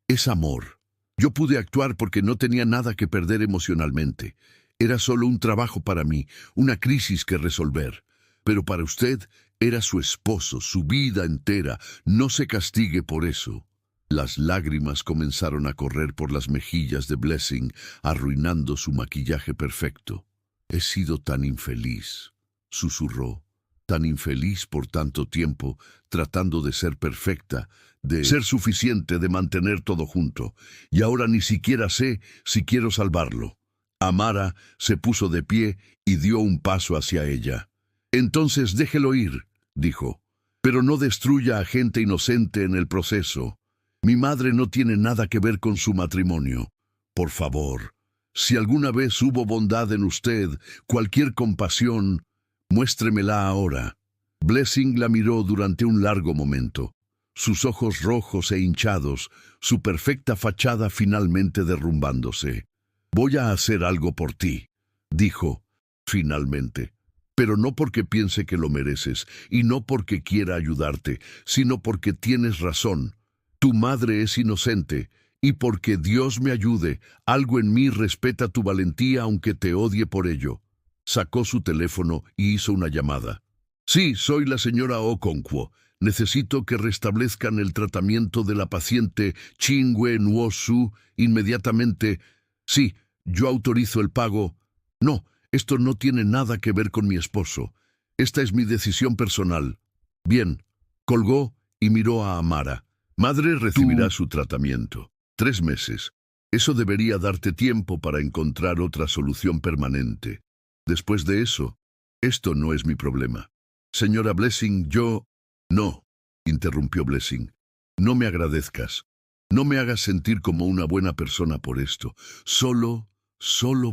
es amor. Yo pude actuar porque no tenía nada que perder emocionalmente. Era solo un trabajo para mí, una crisis que resolver. Pero para usted era su esposo, su vida entera. No se castigue por eso. Las lágrimas comenzaron a correr por las mejillas de Blessing, arruinando su maquillaje perfecto. He sido tan infeliz, susurró. Tan infeliz por tanto tiempo, tratando de ser perfecta, de ser suficiente, de mantener todo junto. Y ahora ni siquiera sé si quiero salvarlo. Amara se puso de pie y dio un paso hacia ella. Entonces déjelo ir, dijo. Pero no destruya a gente inocente en el proceso. Mi madre no tiene nada que ver con su matrimonio. Por favor, si alguna vez hubo bondad en usted, cualquier compasión, muéstremela ahora. Blessing la miró durante un largo momento. Sus ojos rojos e hinchados, su perfecta fachada finalmente derrumbándose. Voy a hacer algo por ti, dijo, finalmente. Pero no porque piense que lo mereces, y no porque quiera ayudarte, sino porque tienes razón. Tu madre es inocente, y porque Dios me ayude, algo en mí respeta tu valentía aunque te odie por ello. Sacó su teléfono y hizo una llamada. Sí, soy la señora Okonkwo. Necesito que restablezcan el tratamiento de la paciente Chingwe Nwosu inmediatamente. Sí, yo autorizo el pago. No, esto no tiene nada que ver con mi esposo. Esta es mi decisión personal. Bien, colgó y miró a Amara. Madre recibirá su tratamiento. 3 meses. Eso debería darte tiempo para encontrar otra solución permanente. Después de eso, esto no es mi problema. Señora Blessing, yo... No, interrumpió Blessing. No me agradezcas. No me hagas sentir como una buena persona por esto. Solo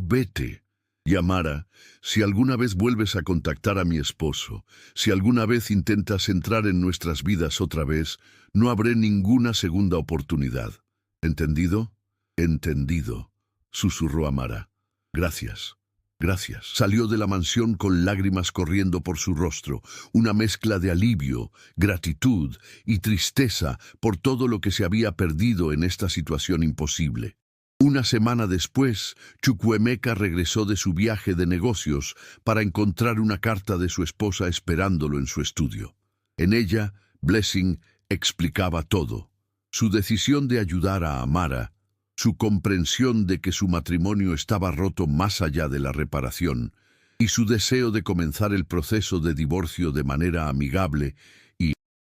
vete. Y Amara, si alguna vez vuelves a contactar a mi esposo, si alguna vez intentas entrar en nuestras vidas otra vez, no habré ninguna segunda oportunidad. ¿Entendido? Entendido, susurró Amara. Gracias. Gracias. Salió de la mansión con lágrimas corriendo por su rostro, una mezcla de alivio, gratitud y tristeza por todo lo que se había perdido en esta situación imposible. Una semana después, Chukwuemeka regresó de su viaje de negocios para encontrar una carta de su esposa esperándolo en su estudio. En ella, Blessing explicaba todo. Su decisión de ayudar a Amara, su comprensión de que su matrimonio estaba roto más allá de la reparación, y su deseo de comenzar el proceso de divorcio de manera amigable y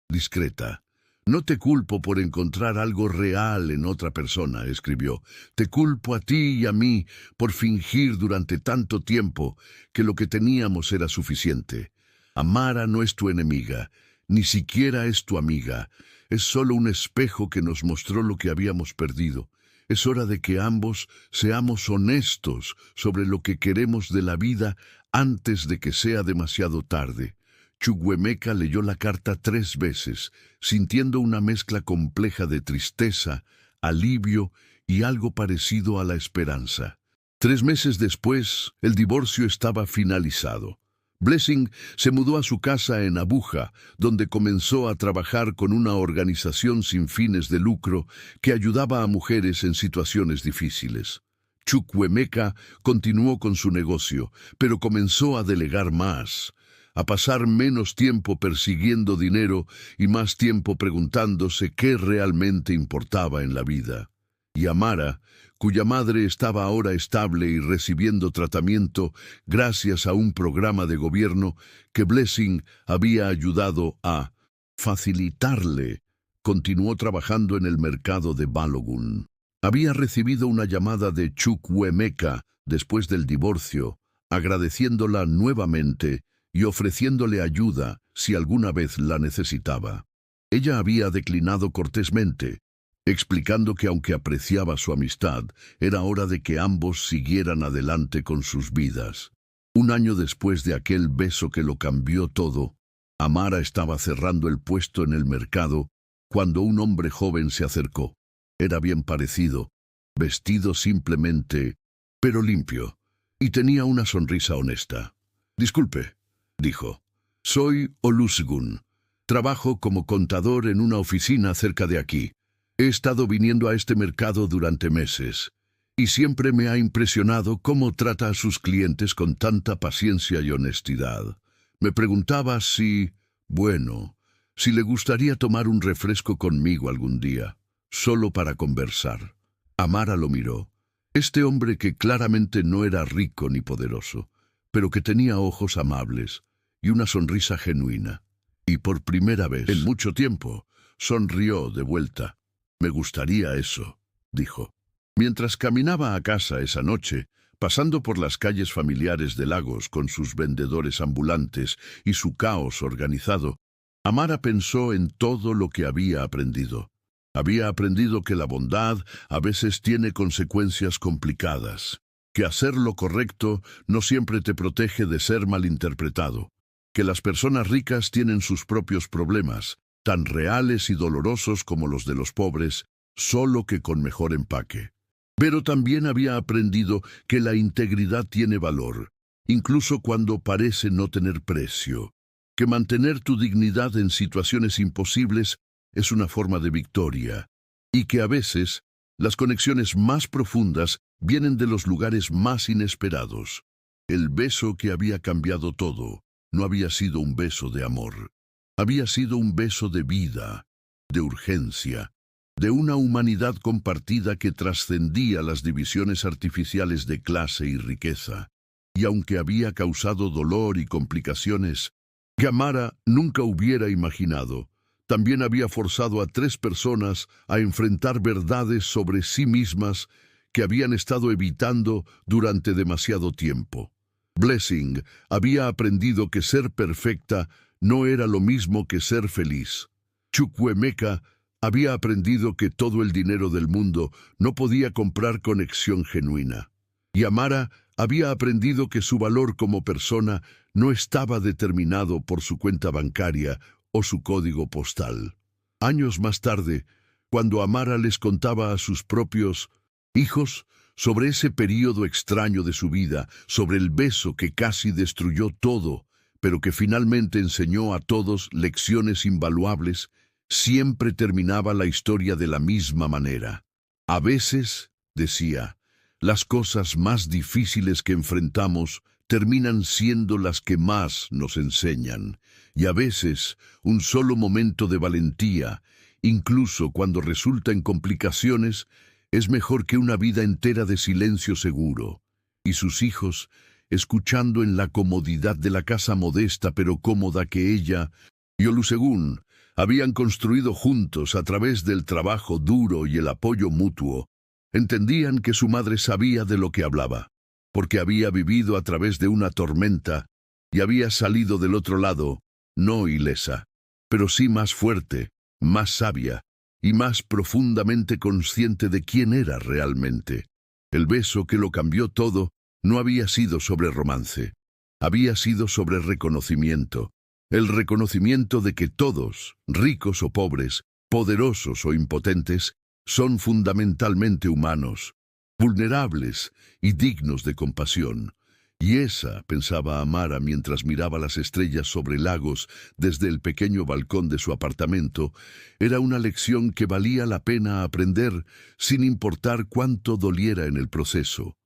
discreta. No te culpo por encontrar algo real en otra persona, escribió. Te culpo a ti y a mí por fingir durante tanto tiempo que lo que teníamos era suficiente. Amara no es tu enemiga, ni siquiera es tu amiga. Es solo un espejo que nos mostró lo que habíamos perdido. Es hora de que ambos seamos honestos sobre lo que queremos de la vida antes de que sea demasiado tarde. Chukwuemeka leyó la carta 3 veces, sintiendo una mezcla compleja de tristeza, alivio y algo parecido a la esperanza. 3 meses después, el divorcio estaba finalizado. Blessing se mudó a su casa en Abuja, donde comenzó a trabajar con una organización sin fines de lucro que ayudaba a mujeres en situaciones difíciles. Chukwuemeka continuó con su negocio, pero comenzó a delegar más, a pasar menos tiempo persiguiendo dinero y más tiempo preguntándose qué realmente importaba en la vida. Y Amara, cuya madre estaba ahora estable y recibiendo tratamiento gracias a un programa de gobierno que Blessing había ayudado a facilitarle, continuó trabajando en el mercado de Balogun. Había recibido una llamada de Chukwuemeka después del divorcio, agradeciéndola nuevamente y ofreciéndole ayuda si alguna vez la necesitaba. Ella había declinado cortésmente, explicando que aunque apreciaba su amistad, era hora de que ambos siguieran adelante con sus vidas. Un año después de aquel beso que lo cambió todo, Amara estaba cerrando el puesto en el mercado cuando un hombre joven se acercó. Era bien parecido, vestido simplemente, pero limpio, y tenía una sonrisa honesta. «Disculpe», dijo. «Soy Olusegun. Trabajo como contador en una oficina cerca de aquí. He estado viniendo a este mercado durante meses, y siempre me ha impresionado cómo trata a sus clientes con tanta paciencia y honestidad. Me preguntaba si le gustaría tomar un refresco conmigo algún día, solo para conversar». Amara lo miró. Este hombre que claramente no era rico ni poderoso, pero que tenía ojos amables y una sonrisa genuina. Y por primera vez en mucho tiempo, sonrió de vuelta. «Me gustaría eso», dijo. Mientras caminaba a casa esa noche, pasando por las calles familiares de Lagos con sus vendedores ambulantes y su caos organizado, Amara pensó en todo lo que había aprendido. Había aprendido que la bondad a veces tiene consecuencias complicadas, que hacer lo correcto no siempre te protege de ser malinterpretado, que las personas ricas tienen sus propios problemas, tan reales y dolorosos como los de los pobres, solo que con mejor empaque. Pero también había aprendido que la integridad tiene valor, incluso cuando parece no tener precio, que mantener tu dignidad en situaciones imposibles es una forma de victoria, y que a veces las conexiones más profundas vienen de los lugares más inesperados. El beso que había cambiado todo no había sido un beso de amor, había sido un beso de vida, de urgencia, de una humanidad compartida que trascendía las divisiones artificiales de clase y riqueza, y aunque había causado dolor y complicaciones que Amara nunca hubiera imaginado, también había forzado a 3 personas a enfrentar verdades sobre sí mismas que habían estado evitando durante demasiado tiempo. Blessing había aprendido que ser perfecta no era lo mismo que ser feliz. Chukwuemeka había aprendido que todo el dinero del mundo no podía comprar conexión genuina. Y Amara había aprendido que su valor como persona no estaba determinado por su cuenta bancaria o su código postal. Años más tarde, cuando Amara les contaba a sus propios hijos sobre ese período extraño de su vida, sobre el beso que casi destruyó todo, pero que finalmente enseñó a todos lecciones invaluables, siempre terminaba la historia de la misma manera. «A veces», decía, «las cosas más difíciles que enfrentamos terminan siendo las que más nos enseñan, y a veces un solo momento de valentía, incluso cuando resulta en complicaciones, es mejor que una vida entera de silencio seguro». Y sus hijos, escuchando en la comodidad de la casa modesta pero cómoda que ella y Olusegun habían construido juntos a través del trabajo duro y el apoyo mutuo, entendían que su madre sabía de lo que hablaba, porque había vivido a través de una tormenta y había salido del otro lado, no ilesa, pero sí más fuerte, más sabia y más profundamente consciente de quién era realmente. El beso que lo cambió todo no había sido sobre romance, había sido sobre reconocimiento, el reconocimiento de que todos, ricos o pobres, poderosos o impotentes, son fundamentalmente humanos, vulnerables y dignos de compasión. Y esa, pensaba Amara mientras miraba las estrellas sobre Lagos desde el pequeño balcón de su apartamento, era una lección que valía la pena aprender sin importar cuánto doliera en el proceso.